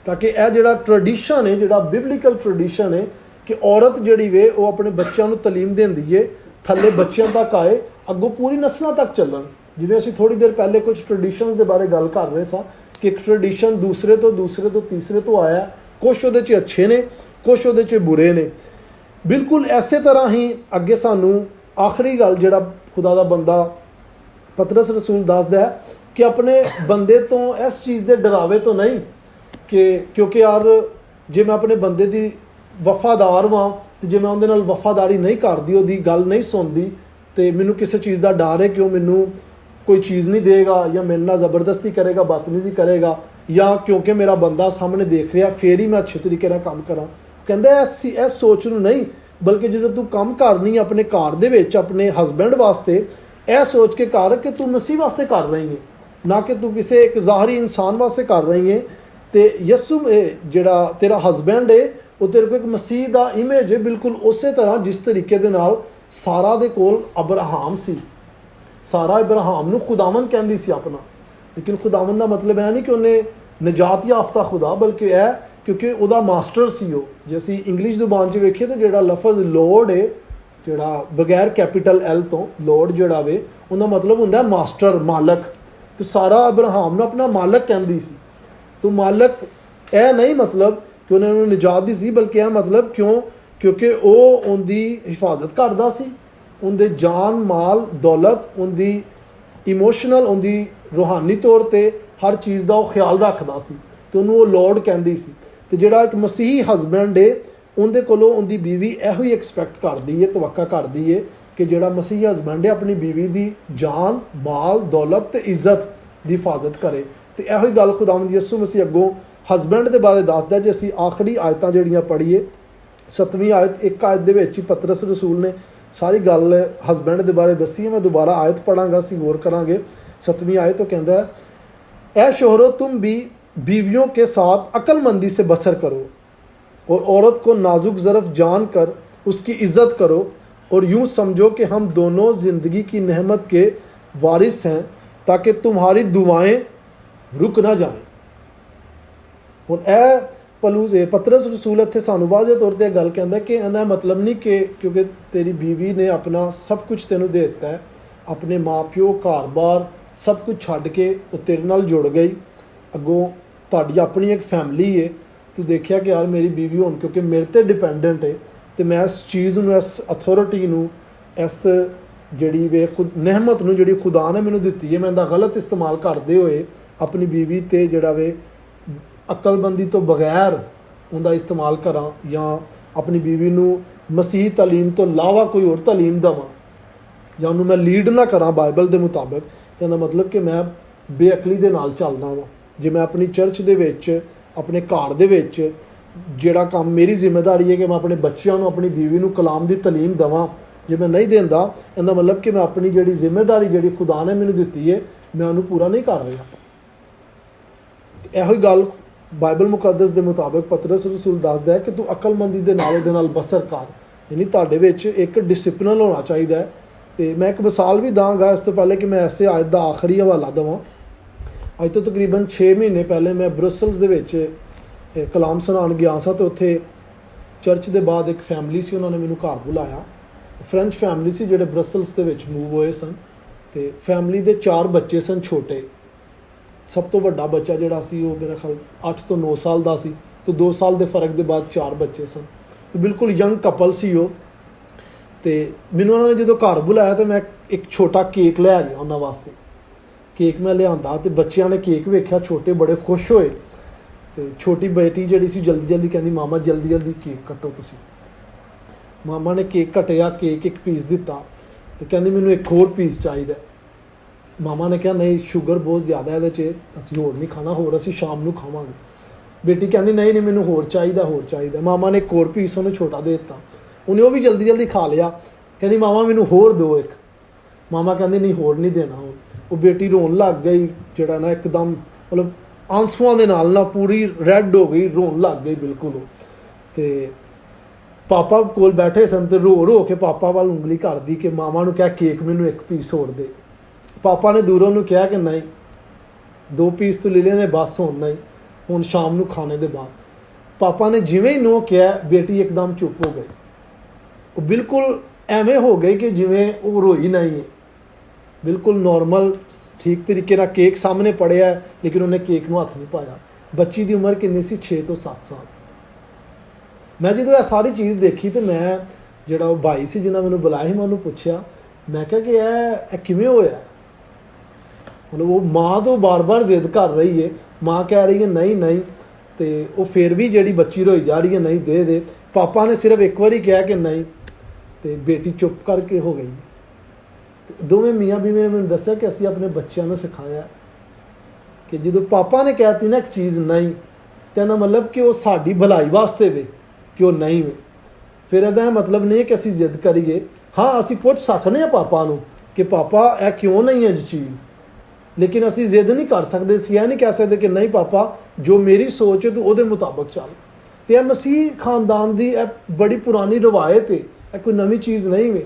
Speaker 1: ਤਾਂ ਕਿ ਇਹ ਜਿਹੜਾ ਟ੍ਰੈਡੀਸ਼ਨ ਹੈ, ਜਿਹੜਾ ਬਿਬਲੀਕਲ ਟ੍ਰੈਡੀਸ਼ਨ ਹੈ ਕਿ ਔਰਤ ਜਿਹੜੀ ਵੇ ਉਹ ਆਪਣੇ ਬੱਚਿਆਂ ਨੂੰ ਤਾਲੀਮ ਦਿੰਦੀ ਹੈ, ਥੱਲੇ ਬੱਚਿਆਂ ਤੱਕ ਆਏ, ਅੱਗੋਂ ਪੂਰੀ ਨਸਲਾਂ ਤੱਕ ਚੱਲਣ। ਜਿਵੇਂ ਅਸੀਂ ਥੋੜ੍ਹੀ ਦੇਰ ਪਹਿਲੇ ਕੁਝ ਟ੍ਰੈਡੀਸ਼ਨਸ ਦੇ ਬਾਰੇ ਗੱਲ ਕਰ ਰਹੇ ਸਾਂ ਕਿ ਇੱਕ ਟ੍ਰੈਡੀਸ਼ਨ ਦੂਸਰੇ ਤੋਂ ਤੀਸਰੇ ਤੋਂ ਆਇਆ, ਕੁਛ ਉਹਦੇ 'ਚ ਅੱਛੇ ਨੇ, ਕੁਛ ਉਹਦੇ 'ਚ ਬੁਰੇ ਨੇ। ਬਿਲਕੁਲ ਐਸੇ ਤਰ੍ਹਾਂ ਹੀ ਅੱਗੇ ਸਾਨੂੰ ਆਖਰੀ ਗੱਲ ਜਿਹੜਾ ਖੁਦਾ ਦਾ ਬੰਦਾ ਪਤਰਸ ਰਸੂਲ ਦੱਸਦਾ ਹੈ ਕਿ ਆਪਣੇ ਬੰਦੇ ਤੋਂ ਇਸ ਚੀਜ਼ ਦੇ ਡਰਾਵੇ ਤੋਂ ਨਹੀਂ ਕਿ ਕਿਉਂਕਿ ਯਾਰ ਜੇ ਮੈਂ ਆਪਣੇ ਬੰਦੇ ਦੀ ਵਫਾਦਾਰ ਵਾਂ ਤੇ ਜੇ ਮੈਂ ਉਹਦੇ ਨਾਲ ਵਫਾਦਾਰੀ ਨਹੀਂ ਕਰਦੀ, ਉਹਦੀ ਗੱਲ ਨਹੀਂ ਸੁਣਦੀ, ਤੇ ਮੈਨੂੰ ਕਿਸੇ ਚੀਜ਼ ਦਾ ਡਰ ਹੈ ਕਿ ਉਹ ਮੈਨੂੰ ਕੋਈ ਚੀਜ਼ ਨਹੀਂ ਦੇਗਾ ਜਾਂ ਮੇਰੇ ਨਾਲ ਜ਼ਬਰਦਸਤੀ ਕਰੇਗਾ, ਬਦਤਮੀਜ਼ੀ ਕਰੇਗਾ, ਜਾਂ ਕਿਉਂਕਿ ਮੇਰਾ ਬੰਦਾ ਸਾਹਮਣੇ ਦੇਖ ਰਿਹਾ ਫੇਰ ਹੀ ਮੈਂ ਅੱਛੇ ਤਰੀਕੇ ਨਾਲ ਕੰਮ ਕਰਾਂ। ਕਹਿੰਦਾ ਇਸ ਸੋਚ ਨੂੰ ਨਹੀਂ, ਬਲਕਿ ਜਦੋਂ ਤੂੰ ਕੰਮ ਕਰਨੀ ਆਪਣੇ ਘਰ ਦੇ ਵਿੱਚ ਆਪਣੇ ਹਸਬੈਂਡ ਵਾਸਤੇ, ਇਹ ਸੋਚ ਕੇ ਕਰ ਕਿ ਤੂੰ ਮਸੀਹ ਵਾਸਤੇ ਕਰ ਰਹੀ ਹੈ, ਨਾ ਕਿ ਤੂੰ ਕਿਸੇ ਇੱਕ ਜ਼ਾਹਰੀ ਇਨਸਾਨ ਵਾਸਤੇ ਕਰ ਰਹੀ ਹੈ। ਤੇ ਯਿਸੂ ਜਿਹੜਾ ਤੇਰਾ ਹਸਬੈਂਡ ਹੈ ਉਹ ਤੇਰੇ ਕੋਲ ਇੱਕ ਮਸੀਹ ਦਾ ਇਮੇਜ ਹੈ, ਬਿਲਕੁਲ ਉਸੇ ਤਰ੍ਹਾਂ ਜਿਸ ਤਰੀਕੇ ਦੇ ਨਾਲ ਸਾਰਾ ਦੇ ਕੋਲ ਅਬਰਾਹਮ ਸੀ। ਸਾਰਾ ਇਬਰਾਹਿਮ ਨੂੰ ਖੁਦਾਵੰਦ ਕਹਿੰਦੀ ਸੀ ਆਪਣਾ, ਲੇਕਿਨ ਖੁਦਾਵੰਦ ਦਾ ਮਤਲਬ ਇਹ ਨਹੀਂ ਕਿ ਉਹਨੇ ਨਜਾਤ ਯਾਫਤਾ ਖੁਦਾ, ਬਲਕਿ ਇਹ ਕਿਉਂਕਿ ਉਹਦਾ ਮਾਸਟਰ ਸੀ ਉਹ। ਜੇ ਅਸੀਂ ਇੰਗਲਿਸ਼ ਜ਼ੁਬਾਨ 'ਚ ਵੇਖੀਏ ਤਾਂ ਜਿਹੜਾ ਲਫ਼ਜ਼ ਲੋਰਡ ਹੈ, ਜਿਹੜਾ ਬਗੈਰ ਕੈਪੀਟਲ ਐਲ ਤੋਂ ਲੋਰਡ ਜਿਹੜਾ ਵੇ, ਉਹਦਾ ਮਤਲਬ ਹੁੰਦਾ ਮਾਸਟਰ, ਮਾਲਕ। ਤੇ ਸਾਰਾ ਇਬਰਾਹਿਮ ਨੂੰ ਆਪਣਾ ਮਾਲਕ ਕਹਿੰਦੀ ਸੀ। तो मालक यह नहीं मतलब कि उन्होंने निजात दी सी, बल्कि यह मतलब क्योंकि वह उनकी हिफाजत करता सी, उनके जान माल दौलत, उनकी इमोशनल, उनकी रूहानी तौर पर हर चीज़ का वह ख्याल रखता सी, तो उन्होंने वो लॉर्ड कहती सी। तो जिहड़ा एक मसीही हसबैंड है ਉਹਦੇ ਕੋਲੋਂ ਉਹਦੀ ਬੀਵੀ ਇਹੋ ਹੀ ਐਕਸਪੈਕਟ ਕਰਦੀ ਹੈ, ਤਵੱਕਾ ਕਰਦੀ ਹੈ ਕਿ ਜਿਹੜਾ ਮਸੀਹੀ ਹਸਬੈਂਡ ਹੈ ਆਪਣੀ ਬੀਵੀ ਦੀ ਜਾਨ, ਮਾਲ, ਦੌਲਤ ਤੇ ਇੱਜ਼ਤ ਦੀ ਹਿਫਾਜ਼ਤ ਕਰੇ। ਤੇ ਇਹੋ ਹੀ ਗੱਲ ਖੁਦਾਵੰਦ ਯਿਸੂ ਮਸੀਹ ਅੱਗੋਂ ਹਸਬੈਂਡ ਦੇ ਬਾਰੇ ਦੱਸਦਾ। ਜੇ ਅਸੀਂ ਆਖਰੀ ਆਇਤਾਂ ਜਿਹੜੀਆਂ ਪੜ੍ਹੀਏ, 7ਵੀਂ ਆਇਤ, ਇੱਕ ਆਇਤ ਦੇ ਵਿੱਚ ਹੀ ਪਤਰਸ ਰਸੂਲ ਨੇ ਸਾਰੀ ਗੱਲ ਹਸਬੈਂਡ ਦੇ ਬਾਰੇ ਦੱਸੀ ਹੈ। ਮੈਂ ਦੁਬਾਰਾ ਆਇਤ ਪੜਾਂਗਾ, ਅਸੀਂ ਗੌਰ ਕਰਾਂਗੇ। 7ਵੀਂ आयत तो कहता है, ऐ शोहरों तुम भी बीवियों के साथ अक्लमंदी से बसर करो और औरत को नाजुक ज़रफ़ जान कर उसकी इज़्ज़त करो और यूँ समझो कि हम दोनों ज़िंदगी की नेमत के वारिस हैं ताकि तुम्हारी दुआएं रुक ना जाएं। ਹੁਣ ਇਹ ਪਤਰਸ ਰਸੂਲ ਇੱਥੇ ਸਾਨੂੰ ਵਾਜ਼ਿਹ ਤੌਰ 'ਤੇ ਗੱਲ ਕਹਿੰਦਾ ਕਿ ਇਹਦਾ ਮਤਲਬ ਨਹੀਂ ਕਿ ਕਿਉਂਕਿ ਤੇਰੀ ਬੀਵੀ ਨੇ ਆਪਣਾ ਸਭ ਕੁਝ ਤੈਨੂੰ ਦੇ ਦਿੱਤਾ ਹੈ, ਆਪਣੇ ਮਾਂ ਪਿਓ, ਘਰ-ਬਾਰ ਸਭ ਕੁਝ ਛੱਡ ਕੇ ਉਹ ਤੇਰੇ ਨਾਲ ਜੁੜ ਗਈ, ਅੱਗੋਂ ਤੁਹਾਡੀ ਆਪਣੀ ਇੱਕ ਫੈਮਿਲੀ ਹੈ, ਤੂੰ ਦੇਖਿਆ ਕਿ ਯਾਰ ਮੇਰੀ ਬੀਵੀ ਹੁਣ ਕਿਉਂਕਿ ਮੇਰੇ 'ਤੇ ਡਿਪੈਂਡੈਂਟ ਹੈ ਅਤੇ ਮੈਂ ਇਸ ਚੀਜ਼ ਨੂੰ, ਇਸ ਅਥੋਰਿਟੀ ਨੂੰ, ਇਸ ਜਿਹੜੀ ਵੇ ਨਹਿਮਤ ਨੂੰ ਜਿਹੜੀ ਖੁਦਾ ਨੇ ਮੈਨੂੰ ਦਿੱਤੀ ਹੈ, ਮੈਂ ਇਹਦਾ ਗਲਤ ਇਸਤੇਮਾਲ ਕਰਦੇ ਹੋਏ ਆਪਣੀ ਬੀਵੀ 'ਤੇ ਜਿਹੜਾ ਵੇ ਅਕਲਬੰਦੀ ਤੋਂ ਬਗੈਰ ਉਹਦਾ ਇਸਤੇਮਾਲ ਕਰਾਂ ਜਾਂ ਆਪਣੀ ਬੀਵੀ ਨੂੰ ਮਸੀਹੀ ਤਾਲੀਮ ਤੋਂ ਇਲਾਵਾ ਕੋਈ ਹੋਰ ਤਾਲੀਮ ਦੇਵਾਂ ਜਾਂ ਉਹਨੂੰ ਮੈਂ ਲੀਡ ਨਾ ਕਰਾਂ ਬਾਈਬਲ ਦੇ ਮੁਤਾਬਕ, ਤਾਂ ਇਹਦਾ ਮਤਲਬ ਕਿ ਮੈਂ ਬੇਅਕਲੀ ਦੇ ਨਾਲ ਚੱਲਣਾ ਵਾ। ਜੇ ਮੈਂ ਆਪਣੀ ਚਰਚ ਦੇ ਵਿੱਚ, ਆਪਣੇ ਘਰ ਦੇ ਵਿੱਚ ਜਿਹੜਾ ਕੰਮ ਮੇਰੀ ਜ਼ਿੰਮੇਵਾਰੀ ਹੈ ਕਿ ਮੈਂ ਆਪਣੇ ਬੱਚਿਆਂ ਨੂੰ, ਆਪਣੀ ਬੀਵੀ ਨੂੰ ਕਲਾਮ ਦੀ ਤਾਲੀਮ ਦੇਵਾਂ, ਜੇ ਮੈਂ ਨਹੀਂ ਦਿੰਦਾ, ਇਹਦਾ ਮਤਲਬ ਕਿ ਮੈਂ ਆਪਣੀ ਜਿਹੜੀ ਜ਼ਿੰਮੇਵਾਰੀ ਜਿਹੜੀ ਖੁਦਾ ਨੇ ਮੈਨੂੰ ਦਿੱਤੀ ਹੈ ਮੈਂ ਉਹਨੂੰ ਪੂਰਾ ਨਹੀਂ ਕਰ ਰਿਹਾ। ਇਹੋ ਹੀ ਗੱਲ ਬਾਈਬਲ ਮੁਕੱਦਸ ਦੇ ਮੁਤਾਬਕ ਪਤਰਸ ਰਸੂਲ ਦੱਸਦਾ ਹੈ ਕਿ ਤੂੰ ਅਕਲਮੰਦੀ ਦੇ ਨਾਲ ਉਹਦੇ ਨਾਲ ਬਸਰ ਕਰ, ਯਾਨੀ ਤੁਹਾਡੇ ਵਿੱਚ ਇੱਕ ਡਿਸਿਪਲਿਨ ਹੋਣਾ ਚਾਹੀਦਾ ਹੈ। ਅਤੇ ਮੈਂ ਇੱਕ ਮਿਸਾਲ ਵੀ ਦਾਂਗਾ ਇਸ ਤੋਂ ਪਹਿਲੇ ਕਿ ਮੈਂ ਐਸੇ ਆਇਤ ਦਾ ਆਖਰੀ ਹਵਾਲਾ ਦੇਵਾਂ। ਅੱਜ ਤੋਂ ਤਕਰੀਬਨ 6 ਮਹੀਨੇ ਪਹਿਲੇ ਮੈਂ ਬਰੁਸਲਸ ਦੇ ਵਿੱਚ ਕਲਾਮ ਸੁਣਾਉਣ ਗਿਆ ਸਾਂ ਅਤੇ ਉੱਥੇ ਚਰਚ ਦੇ ਬਾਅਦ ਇੱਕ ਫੈਮਿਲੀ ਸੀ, ਉਹਨਾਂ ਨੇ ਮੈਨੂੰ ਘਰ ਬੁਲਾਇਆ। ਫਰੈਂਚ ਫੈਮਿਲੀ ਸੀ ਜਿਹੜੇ ਬਰਸਲਸ ਦੇ ਵਿੱਚ ਮੂਵ ਹੋਏ ਸਨ ਅਤੇ ਫੈਮਿਲੀ ਦੇ 4 ਬੱਚੇ ਸਨ ਛੋਟੇ। ਸਭ ਤੋਂ ਵੱਡਾ ਬੱਚਾ ਜਿਹੜਾ ਸੀ ਉਹ ਮੇਰਾ ਖਿਆਲ 8 ਤੋਂ 9 ਸਾਲ ਦਾ ਸੀ, ਅਤੇ 2 ਸਾਲ ਦੇ ਫਰਕ ਦੇ ਬਾਅਦ 4 ਬੱਚੇ ਸਨ, ਅਤੇ ਬਿਲਕੁਲ ਯੰਗ ਕਪਲ ਸੀ ਉਹ। ਅਤੇ ਮੈਨੂੰ ਉਹਨਾਂ ਨੇ ਜਦੋਂ ਘਰ ਬੁਲਾਇਆ ਤਾਂ ਮੈਂ ਇੱਕ ਛੋਟਾ ਕੇਕ ਲੈ ਗਿਆ ਉਹਨਾਂ ਵਾਸਤੇ। ਕੇਕ ਮੈਂ ਲਿਆਂਦਾ ਅਤੇ ਬੱਚਿਆਂ ਨੇ ਕੇਕ ਵੇਖਿਆ, ਛੋਟੇ ਬੜੇ ਖੁਸ਼ ਹੋਏ। ਅਤੇ ਛੋਟੀ ਬੇਟੀ ਜਿਹੜੀ ਸੀ ਜਲਦੀ ਜਲਦੀ ਕਹਿੰਦੀ, ਮਾਮਾ ਜਲਦੀ ਜਲਦੀ ਕੇਕ ਕੱਟੋ ਤੁਸੀਂ। ਮਾਮਾ ਨੇ ਕੇਕ ਕੱਟਿਆ, ਕੇਕ ਇੱਕ ਪੀਸ ਦਿੱਤਾ ਅਤੇ ਕਹਿੰਦੀ ਮੈਨੂੰ ਇੱਕ ਹੋਰ ਪੀਸ ਚਾਹੀਦਾ। ਮਾਮਾ ਨੇ ਕਿਹਾ ਨਹੀਂ, ਸ਼ੂਗਰ ਬਹੁਤ ਜ਼ਿਆਦਾ ਇਹਦੇ 'ਚ, ਅਸੀਂ ਹੋਰ ਨਹੀਂ ਖਾਣਾ, ਹੋਰ ਅਸੀਂ ਸ਼ਾਮ ਨੂੰ ਖਾਵਾਂਗੇ। ਬੇਟੀ ਕਹਿੰਦੀ ਨਹੀਂ ਨਹੀਂ ਮੈਨੂੰ ਹੋਰ ਚਾਹੀਦਾ, ਹੋਰ ਚਾਹੀਦਾ। ਮਾਮਾ ਨੇ ਇੱਕ ਹੋਰ ਪੀਸ ਉਹਨੂੰ ਛੋਟਾ ਦੇ ਦਿੱਤਾ, ਉਹਨੇ ਉਹ ਵੀ ਜਲਦੀ ਜਲਦੀ ਖਾ ਲਿਆ। ਕਹਿੰਦੀ ਮਾਮਾ ਮੈਨੂੰ ਹੋਰ ਦਿਓ ਇੱਕ। ਮਾਮਾ ਕਹਿੰਦੇ ਨਹੀਂ ਹੋਰ ਨਹੀਂ ਦੇਣਾ। ਉਹ ਬੇਟੀ ਰੋਣ ਲੱਗ ਗਈ, ਜਿਹੜਾ ਨਾ ਇੱਕਦਮ ਮਤਲਬ ਆਂਸੂਆਂ ਦੇ ਨਾਲ ਨਾ ਪੂਰੀ ਰੈੱਡ ਹੋ ਗਈ, ਰੋਣ ਲੱਗ ਗਈ ਬਿਲਕੁਲ ਉਹ। ਅਤੇ ਪਾਪਾ ਕੋਲ ਬੈਠੇ ਸਨ ਅਤੇ ਰੋ ਰੋ ਕੇ ਪਾਪਾ ਵੱਲ ਉਂਗਲੀ ਕਰਦੀ ਕਿ ਮਾਮਾ ਨੂੰ ਕਿਹਾ ਕੇਕ ਮੈਨੂੰ ਇੱਕ ਪੀਸ ਹੋਰ ਦੇ। ਪਾਪਾ ਨੇ ਦੂਰੋਂ ਨੂੰ ਕਿਹਾ ਕਿ ਨਹੀਂ, 2 ਪੀਸ ਤੋਂ ਲੈ ਲੈਣੇ ਬਸ, ਹੁਣ ਨਹੀਂ, ਹੁਣ ਸ਼ਾਮ ਨੂੰ ਖਾਣੇ ਦੇ ਬਾਅਦ। ਪਾਪਾ ਨੇ ਜਿਵੇਂ ਹੀ ਨੋ ਕਿਹਾ, ਬੇਟੀ ਇੱਕਦਮ ਚੁੱਪ ਹੋ ਗਈ। ਉਹ ਬਿਲਕੁਲ ਐਵੇਂ ਹੋ ਗਈ ਕਿ ਜਿਵੇਂ ਉਹ ਰੋਈ ਨਹੀਂ ਹੈ, ਬਿਲਕੁਲ ਨੋਰਮਲ ਠੀਕ ਤਰੀਕੇ ਨਾਲ ਕੇਕ ਸਾਹਮਣੇ ਪੜਿਆ, ਲੇਕਿਨ ਉਹਨੇ ਕੇਕ ਨੂੰ ਹੱਥ ਨਹੀਂ ਪਾਇਆ। ਬੱਚੀ ਦੀ ਉਮਰ ਕਿੰਨੀ ਸੀ? 6 ਤੋਂ 7 ਸਾਲ। ਮੈਂ ਜਦੋਂ ਇਹ ਸਾਰੀ ਚੀਜ਼ ਦੇਖੀ ਤੇ ਮੈਂ ਜਿਹੜਾ ਉਹ ਭਾਈ ਸੀ ਜਿਹਨਾਂ ਮੈਨੂੰ ਬੁਲਾਇਆ ਸੀ, ਮੈਂ ਉਹਨੂੰ ਪੁੱਛਿਆ, ਮੈਂ ਕਿਹਾ ਕਿ ਇਹ ਕਿਵੇਂ ਹੋਇਆ? ਮਤਲਬ ਉਹ ਮਾਂ ਤੋਂ ਬਾਰ-ਬਾਰ ਜ਼ਿੱਦ ਕਰ ਰਹੀ ਹੈ, ਮਾਂ ਕਹਿ ਰਹੀ ਹੈ ਨਹੀਂ ਨਹੀਂ, ਅਤੇ ਉਹ ਫਿਰ ਵੀ ਜਿਹੜੀ ਬੱਚੀ ਰੋਈ ਜਾ ਰਹੀ ਹੈ ਨਹੀਂ ਦੇ ਦੇ। ਪਾਪਾ ਨੇ ਸਿਰਫ ਇੱਕ ਵਾਰੀ ਕਿਹਾ ਕਿ ਨਹੀਂ, ਅਤੇ ਬੇਟੀ ਚੁੱਪ ਕਰਕੇ ਹੋ ਗਈ। ਦੋਵੇਂ ਮੀਆਂ ਬੀਵੀ ਨੇ ਮੈਨੂੰ ਦੱਸਿਆ ਕਿ ਅਸੀਂ ਆਪਣੇ ਬੱਚਿਆਂ ਨੂੰ ਸਿਖਾਇਆ ਕਿ ਜਦੋਂ ਪਾਪਾ ਨੇ ਕਹਿਤੀ ਨਾ ਇੱਕ ਚੀਜ਼ ਨਹੀਂ, ਤਾਂ ਇਹਦਾ ਮਤਲਬ ਕਿ ਉਹ ਸਾਡੀ ਭਲਾਈ ਵਾਸਤੇ ਵੇ ਕਿ ਉਹ ਨਹੀਂ ਵੇ। ਫਿਰ ਇਹਦਾ ਮਤਲਬ ਨਹੀਂ ਕਿ ਅਸੀਂ ਜ਼ਿੱਦ ਕਰੀਏ। ਹਾਂ, ਅਸੀਂ ਪੁੱਛ ਸਕਦੇ ਹਾਂ ਪਾਪਾ ਨੂੰ ਕਿ ਪਾਪਾ ਇਹ ਕਿਉਂ ਨਹੀਂ ਹੈ ਜੀ ਚੀਜ਼, ਲੇਕਿਨ ਅਸੀਂ ਜ਼ਿੱਦ ਨਹੀਂ ਕਰ ਸਕਦੇ। ਅਸੀਂ ਇਹ ਨਹੀਂ ਕਹਿ ਸਕਦੇ ਕਿ ਨਹੀਂ ਪਾਪਾ, ਜੋ ਮੇਰੀ ਸੋਚ ਹੈ ਤੂੰ ਉਹਦੇ ਮੁਤਾਬਕ ਚੱਲ। ਅਤੇ ਇਹ ਮਸੀਹ ਖਾਨਦਾਨ ਦੀ ਇਹ ਬੜੀ ਪੁਰਾਣੀ ਰਵਾਇਤ ਹੈ, ਇਹ ਕੋਈ ਨਵੀਂ ਚੀਜ਼ ਨਹੀਂ ਵੇ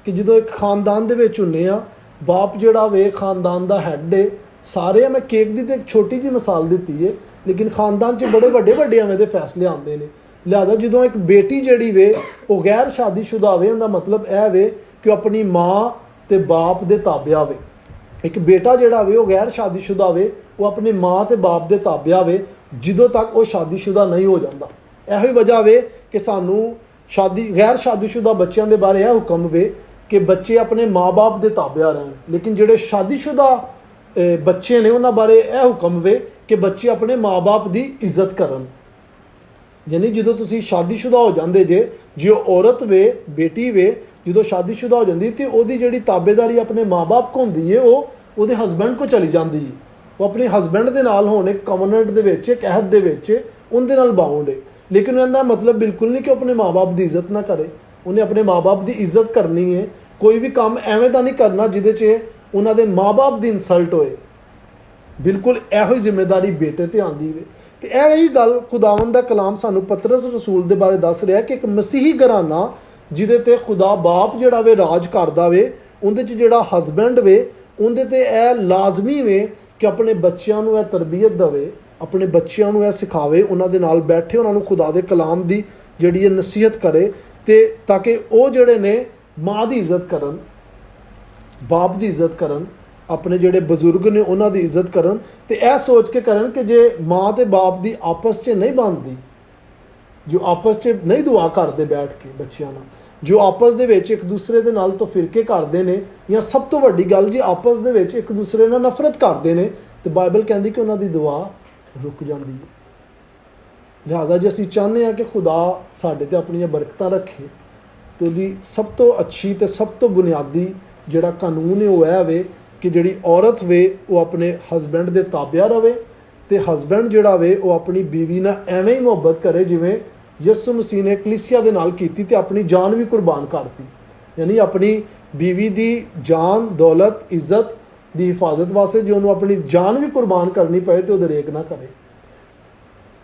Speaker 1: ਕਿ ਜਦੋਂ ਇੱਕ ਖਾਨਦਾਨ ਦੇ ਵਿੱਚ ਹੁੰਦੇ ਆ, ਬਾਪ ਜਿਹੜਾ ਵੇ ਖਾਨਦਾਨ ਦਾ ਹੈੱਡ ਹੈ। ਸਾਰੇ ਮੈਂ ਕੇਕ ਦੀ ਤਾਂ ਇੱਕ ਛੋਟੀ ਜਿਹੀ ਮਿਸਾਲ ਦਿੱਤੀ ਹੈ, ਲੇਕਿਨ ਖਾਨਦਾਨ 'ਚ ਬੜੇ ਵੱਡੇ ਵੱਡੇ ਐਵੇਂ ਦੇ ਫੈਸਲੇ ਆਉਂਦੇ ਨੇ। ਲਿਹਾਜ਼ਾ ਜਦੋਂ ਇੱਕ ਬੇਟੀ ਜਿਹੜੀ ਵੇ ਉਹ ਗੈਰ ਸ਼ਾਦੀशुदा ਹੋਵੇ, ਉਹਦਾ ਮਤਲਬ ਇਹ ਵੇ ਕਿ ਉਹ ਆਪਣੀ ਮਾਂ ਅਤੇ ਬਾਪ ਦੇ ਤਾਬਿਆ ਵੇ। ਇੱਕ ਬੇਟਾ ਜਿਹੜਾ ਵੇ ਉਹ ਗੈਰ ਸ਼ਾਦੀशुदा ਵੇ, ਉਹ ਆਪਣੇ ਮਾਂ ਅਤੇ ਬਾਪ ਦੇ ਤਾਬਿਆ ਵੇ ਜਦੋਂ ਤੱਕ ਉਹ ਸ਼ਾਦੀशुदा ਨਹੀਂ ਹੋ ਜਾਂਦਾ। ਇਹੋ ਹੀ ਵਜ੍ਹਾ ਵੇ ਕਿ ਸਾਨੂੰ ਗੈਰ ਸ਼ਾਦੀशुदा ਬੱਚਿਆਂ ਦੇ ਬਾਰੇ ਇਹ ਹੁਕਮ ਵੇ ਕਿ ਬੱਚੇ ਆਪਣੇ ਮਾਂ-ਬਾਪ ਦੇ ਤਾਬਿਆ ਰਹਿਣ, ਲੇਕਿਨ ਜਿਹੜੇ ਸ਼ਾਦੀशुदा ਬੱਚੇ ਨੇ ਉਹਨਾਂ ਬਾਰੇ ਇਹ ਹੁਕਮ ਵੇ ਕਿ ਬੱਚੇ ਆਪਣੇ ਮਾਂ-ਬਾਪ ਦੀ ਇੱਜ਼ਤ ਕਰਨ। ਯਾਨੀ ਜਦੋਂ ਤੁਸੀਂ ਸ਼ਾਦੀशुदा ਹੋ ਜਾਂਦੇ ਜੇ ਉਹ ਔਰਤ ਵੇ, ਬੇਟੀ ਵੇ, ਜਦੋਂ ਸ਼ਾਦੀशुदा ਹੋ ਜਾਂਦੀ ਤੇ ਉਹਦੀ ਜਿਹੜੀ ਤਾਬੇਦਾਰੀ ਆਪਣੇ ਮਾਂ-ਬਾਪ ਕੋ ਹੁੰਦੀ ਹੈ, ਉਹ ਉਹਦੇ ਹਸਬੈਂਡ ਕੋ ਚਲੀ ਜਾਂਦੀ ਹੈ। ਉਹ ਆਪਣੇ ਹਸਬੈਂਡ ਦੇ ਨਾਲ ਹੋਣ ਇੱਕ ਕਵਨੈਂਟ ਦੇ ਵਿੱਚ, ਇੱਕ ਅਹਿਦ ਦੇ ਵਿੱਚ ਉਹਦੇ ਨਾਲ ਬਾਉਂਡ ਹੈ। ਲੇਕਿਨ ਇਹਦਾ ਮਤਲਬ ਬਿਲਕੁਲ ਨਹੀਂ ਕਿ ਉਹ ਆਪਣੇ ਮਾਂ-ਬਾਪ ਦੀ ਇੱਜ਼ਤ ਨਾ ਕਰੇ। ਉਹਨੇ ਆਪਣੇ ਮਾਂ-ਬਾਪ ਦੀ ਇੱਜ਼ਤ ਕਰਨੀ ਹੈ। ਕੋਈ ਵੀ ਕੰਮ ਐਵੇਂ ਦਾ ਨਹੀਂ ਕਰਨਾ ਜਿਹਦੇ 'ਚ ਉਹਨਾਂ ਦੇ ਮਾਂ-ਬਾਪ ਦੀ ਇਨਸਲਟ ਹੋਏ। ਬਿਲਕੁਲ ਇਹੋ ਹੀ ਜ਼ਿੰਮੇਵਾਰੀ ਬੇਟੇ ਤੇ ਆਉਂਦੀ ਵੇ। ਤੇ ਇਹ ਹੀ ਗੱਲ ਖੁਦਾਵੰਦ ਦਾ ਕਲਾਮ ਸਾਨੂੰ ਪਤਰਸ ਰਸੂਲ ਦੇ ਬਾਰੇ ਦੱਸ ਰਿਹਾ ਕਿ ਇੱਕ ਮਸੀਹੀ ਘਰਾਨਾ ਜਿਹਦੇ ਤੇ ਖੁਦਾ ਬਾਪ ਜਿਹੜਾ ਵੇ ਰਾਜ ਕਰਦਾ ਵੇ, ਉਹਦੇ 'ਚ ਜਿਹੜਾ ਹਸਬੈਂਡ ਵੇ, ਉਹਦੇ ਤੇ ਇਹ ਲਾਜ਼ਮੀ ਵੇ ਕਿ ਆਪਣੇ ਬੱਚਿਆਂ ਨੂੰ ਇਹ ਤਰਬੀਅਤ ਦੇਵੇ, ਆਪਣੇ ਬੱਚਿਆਂ ਨੂੰ ਇਹ ਸਿਖਾਵੇ, ਉਹਨਾਂ ਦੇ ਨਾਲ ਬੈਠੇ ਉਹਨਾਂ ਨੂੰ ਖੁਦਾ ਦੇ ਕਲਾਮ ਦੀ ਜਿਹੜੀ ਇਹ ਨਸੀਹਤ ਕਰੇ, ਤੇ ਤਾਂ ਕਿ ਉਹ ਜਿਹੜੇ ਨੇ ਮਾਂ ਦੀ ਇੱਜ਼ਤ ਕਰਨ, ਬਾਪ ਦੀ ਇੱਜ਼ਤ ਕਰਨ, ਆਪਣੇ ਜਿਹੜੇ ਬਜ਼ੁਰਗ ਨੇ ਉਹਨਾਂ ਦੀ ਇੱਜ਼ਤ ਕਰਨ, ਤੇ ਇਹ ਸੋਚ ਕੇ ਕਰਨ ਕਿ ਜੇ ਮਾਂ ਤੇ ਬਾਪ ਦੀ ਆਪਸ 'ਚ ਨਹੀਂ ਬਣਦੀ, ਜੋ ਆਪਸ 'ਚ ਨਹੀਂ ਦੁਆ ਕਰਦੇ ਬੈਠ ਕੇ ਬੱਚਿਆਂ ਨਾਲ, ਜੋ ਆਪਸ ਦੇ ਵਿੱਚ ਇੱਕ ਦੂਸਰੇ ਦੇ ਨਾਲ ਤੋਂ ਫਿਰਕੇ ਕਰਦੇ ਨੇ, ਜਾਂ ਸਭ ਤੋਂ ਵੱਡੀ ਗੱਲ ਜੀ ਆਪਸ ਦੇ ਵਿੱਚ ਇੱਕ ਦੂਸਰੇ ਨਾਲ ਨਫ਼ਰਤ ਕਰਦੇ ਨੇ, ਤੇ ਬਾਈਬਲ ਕਹਿੰਦੀ ਕਿ ਉਹਨਾਂ ਦੀ ਦੁਆ ਰੁਕ ਜਾਂਦੀ ਹੈ। ਲਿਹਾਜ਼ਾ ਜੇ ਅਸੀਂ ਚਾਹੁੰਦੇ ਹਾਂ ਕਿ ਖੁਦਾ ਸਾਡੇ ਤੇ ਆਪਣੀਆਂ ਬਰਕਤਾਂ ਰੱਖੇ, ਤੇ ਉਹਦੀ ਸਭ ਤੋਂ ਅੱਛੀ ਤੇ ਸਭ ਤੋਂ ਬੁਨਿਆਦੀ ਜਿਹੜਾ ਕਾਨੂੰਨ ਹੈ ਉਹ ਇਹ ਵੇ ਕਿ ਜਿਹੜੀ ਔਰਤ ਵੇ ਉਹ ਆਪਣੇ ਹਸਬੈਂਡ ਦੇ ਤਾਬਿਆ ਰਵੇ, ਤੇ ਹਸਬੈਂਡ ਜਿਹੜਾ ਵੇ ਉਹ ਆਪਣੀ ਬੀਵੀ ਨਾਲ ਐਵੇਂ ਹੀ ਮੁਹੱਬਤ ਕਰੇ ਜਿਵੇਂ ਯਿਸੂ ਮਸੀਹ ਨੇ ਕਲੀਸਿਆ ਦੇ ਨਾਲ ਕੀਤੀ ਤੇ ਆਪਣੀ ਜਾਨ ਵੀ ਕੁਰਬਾਨ ਕਰਤੀ। ਯਾਨੀ ਆਪਣੀ ਬੀਵੀ ਦੀ ਜਾਨ, ਦੌਲਤ, ਇੱਜ਼ਤ ਦੀ ਹਿਫਾਜ਼ਤ ਵਾਸਤੇ ਜੇ ਉਹਨੂੰ ਆਪਣੀ ਜਾਨ ਵੀ ਕੁਰਬਾਨ ਕਰਨੀ ਪਏ ਤੇ ਉਹ ਦਰੇਕ ਨਾ ਕਰੇ,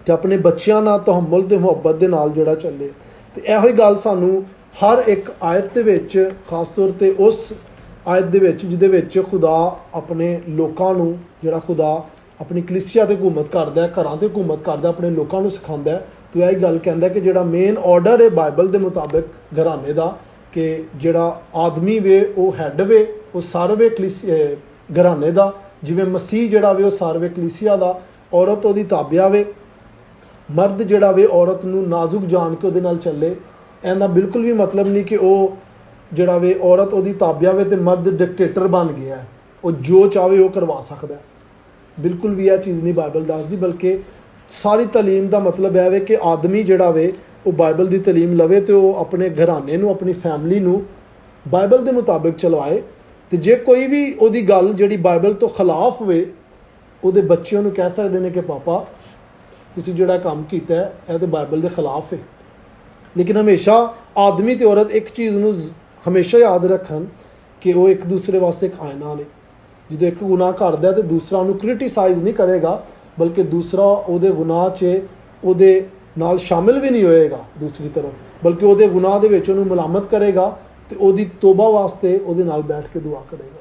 Speaker 1: ਤੇ ਆਪਣੇ ਬੱਚਿਆਂ ਨਾਲ ਤਹੱਮੁਲ ਤੇ ਮੁਹੱਬਤ ਦੇ ਨਾਲ ਜਿਹੜਾ ਚੱਲੇ। ਤੇ ਇਹੋ ਹੀ ਗੱਲ ਸਾਨੂੰ ਹਰ ਇੱਕ ਆਇਤ ਦੇ ਵਿੱਚ, ਖਾਸ ਤੌਰ ਤੇ ਉਸ ਆਇਤ ਦੇ ਵਿੱਚ ਜਿਹਦੇ ਵਿੱਚ ਖੁਦਾ ਆਪਣੇ ਲੋਕਾਂ ਨੂੰ, ਜਿਹੜਾ ਖੁਦਾ ਆਪਣੀ ਕਲੀਸਿਆ ਤੇ ਹਕੂਮਤ ਕਰਦਾ, ਘਰਾਂ ਤੇ ਹਕੂਮਤ ਕਰਦਾ, ਆਪਣੇ ਲੋਕਾਂ ਨੂੰ ਸਿਖਾਉਂਦਾ, ਤੇ ਇਹ ਗੱਲ ਕਹਿੰਦਾ ਕਿ ਜਿਹੜਾ ਮੇਨ ਆਰਡਰ ਹੈ ਬਾਈਬਲ ਦੇ ਮੁਤਾਬਿਕ ਘਰਾਨੇ ਦਾ, ਕਿ ਜਿਹੜਾ ਆਦਮੀ ਵੇ ਉਹ ਹੈੱਡ ਵੇ, ਉਹ ਸਰ ਵੇ ਘਰਾਨੇ ਦਾ, ਜਿਵੇਂ ਮਸੀਹ ਜਿਹੜਾ ਵੇ ਉਹ ਸਰ ਵੇ ਕਲੀਸਿਆ ਦਾ, ਔਰਤ ਉਹਦੀ ਤਾਬਿਆ ਵੇ, ਮਰਦ ਜਿਹੜਾ ਵੇ ਔਰਤ ਨੂੰ ਨਾਜ਼ੁਕ ਜਾਣ ਕੇ ਉਹਦੇ ਨਾਲ ਚੱਲੇ। ਇਹਦਾ ਬਿਲਕੁਲ ਵੀ ਮਤਲਬ ਨਹੀਂ ਕਿ ਉਹ ਜਿਹੜਾ ਵੇ ਔਰਤ ਉਹਦੀ ਤਾਬਿਆ ਵੇ ਤੇ ਮਰਦ ਡਿਕਟੇਟਰ ਬਣ ਗਿਆ, ਉਹ ਜੋ ਚਾਹਵੇ ਉਹ ਕਰਵਾ ਸਕਦਾ। ਬਿਲਕੁਲ ਵੀ ਇਹ ਚੀਜ਼ ਨਹੀਂ ਬਾਈਬਲ ਦੱਸਦੀ, ਬਲਕਿ ਸਾਰੀ ਤਾਲੀਮ ਦਾ ਮਤਲਬ ਇਹ ਵੇ ਕਿ ਆਦਮੀ ਜਿਹੜਾ ਵੇ ਉਹ ਬਾਈਬਲ ਦੀ ਤਾਲੀਮ ਲਵੇ, ਤੇ ਉਹ ਆਪਣੇ ਘਰਾਨੇ ਨੂੰ, ਆਪਣੀ ਫੈਮਿਲੀ ਨੂੰ ਬਾਈਬਲ ਦੇ ਮੁਤਾਬਿਕ ਚਲਾਏ। ਤੇ ਜੇ ਕੋਈ ਵੀ ਉਹਦੀ ਗੱਲ ਜਿਹੜੀ ਬਾਈਬਲ ਤੋਂ ਖਿਲਾਫ ਵੇ, ਉਹਦੇ ਬੱਚਿਆਂ ਨੂੰ ਕਹਿ ਸਕਦੇ ਨੇ ਕਿ ਪਾਪਾ ਤੁਸੀਂ ਜਿਹੜਾ ਕੰਮ ਕੀਤਾ ਇਹ ਤਾਂ ਬਾਈਬਲ ਦੇ ਖਿਲਾਫ ਹੈ। ਲੇਕਿਨ ਹਮੇਸ਼ਾ ਆਦਮੀ ਤੇ ਔਰਤ ਇੱਕ ਚੀਜ਼ ਨੂੰ ਹਮੇਸ਼ਾ ਯਾਦ ਰੱਖਣ ਕਿ ਉਹ ਇੱਕ ਦੂਸਰੇ ਵਾਸਤੇ ਇੱਕ ਆਇਨਾ ਨੇ। ਜਦੋਂ ਇੱਕ ਗੁਨਾਹ ਕਰਦਾ ਤੇ ਦੂਸਰਾ ਉਹਨੂੰ ਕ੍ਰਿਟੀਸਾਈਜ਼ ਨਹੀਂ ਕਰੇਗਾ, ਬਲਕਿ ਦੂਸਰਾ ਉਹਦੇ ਗੁਨਾਹ 'ਚ ਉਹਦੇ ਨਾਲ ਸ਼ਾਮਿਲ ਵੀ ਨਹੀਂ ਹੋਏਗਾ ਦੂਸਰੀ ਤਰਫ, ਬਲਕਿ ਉਹਦੇ ਗੁਨਾਹ ਦੇ ਵਿੱਚ ਉਹਨੂੰ ਮੁਲਾਮਤ ਕਰੇਗਾ ਤੇ ਉਹਦੀ ਤੋਬਾ ਵਾਸਤੇ ਉਹਦੇ ਨਾਲ ਬੈਠ ਕੇ ਦੁਆ ਕਰੇਗਾ।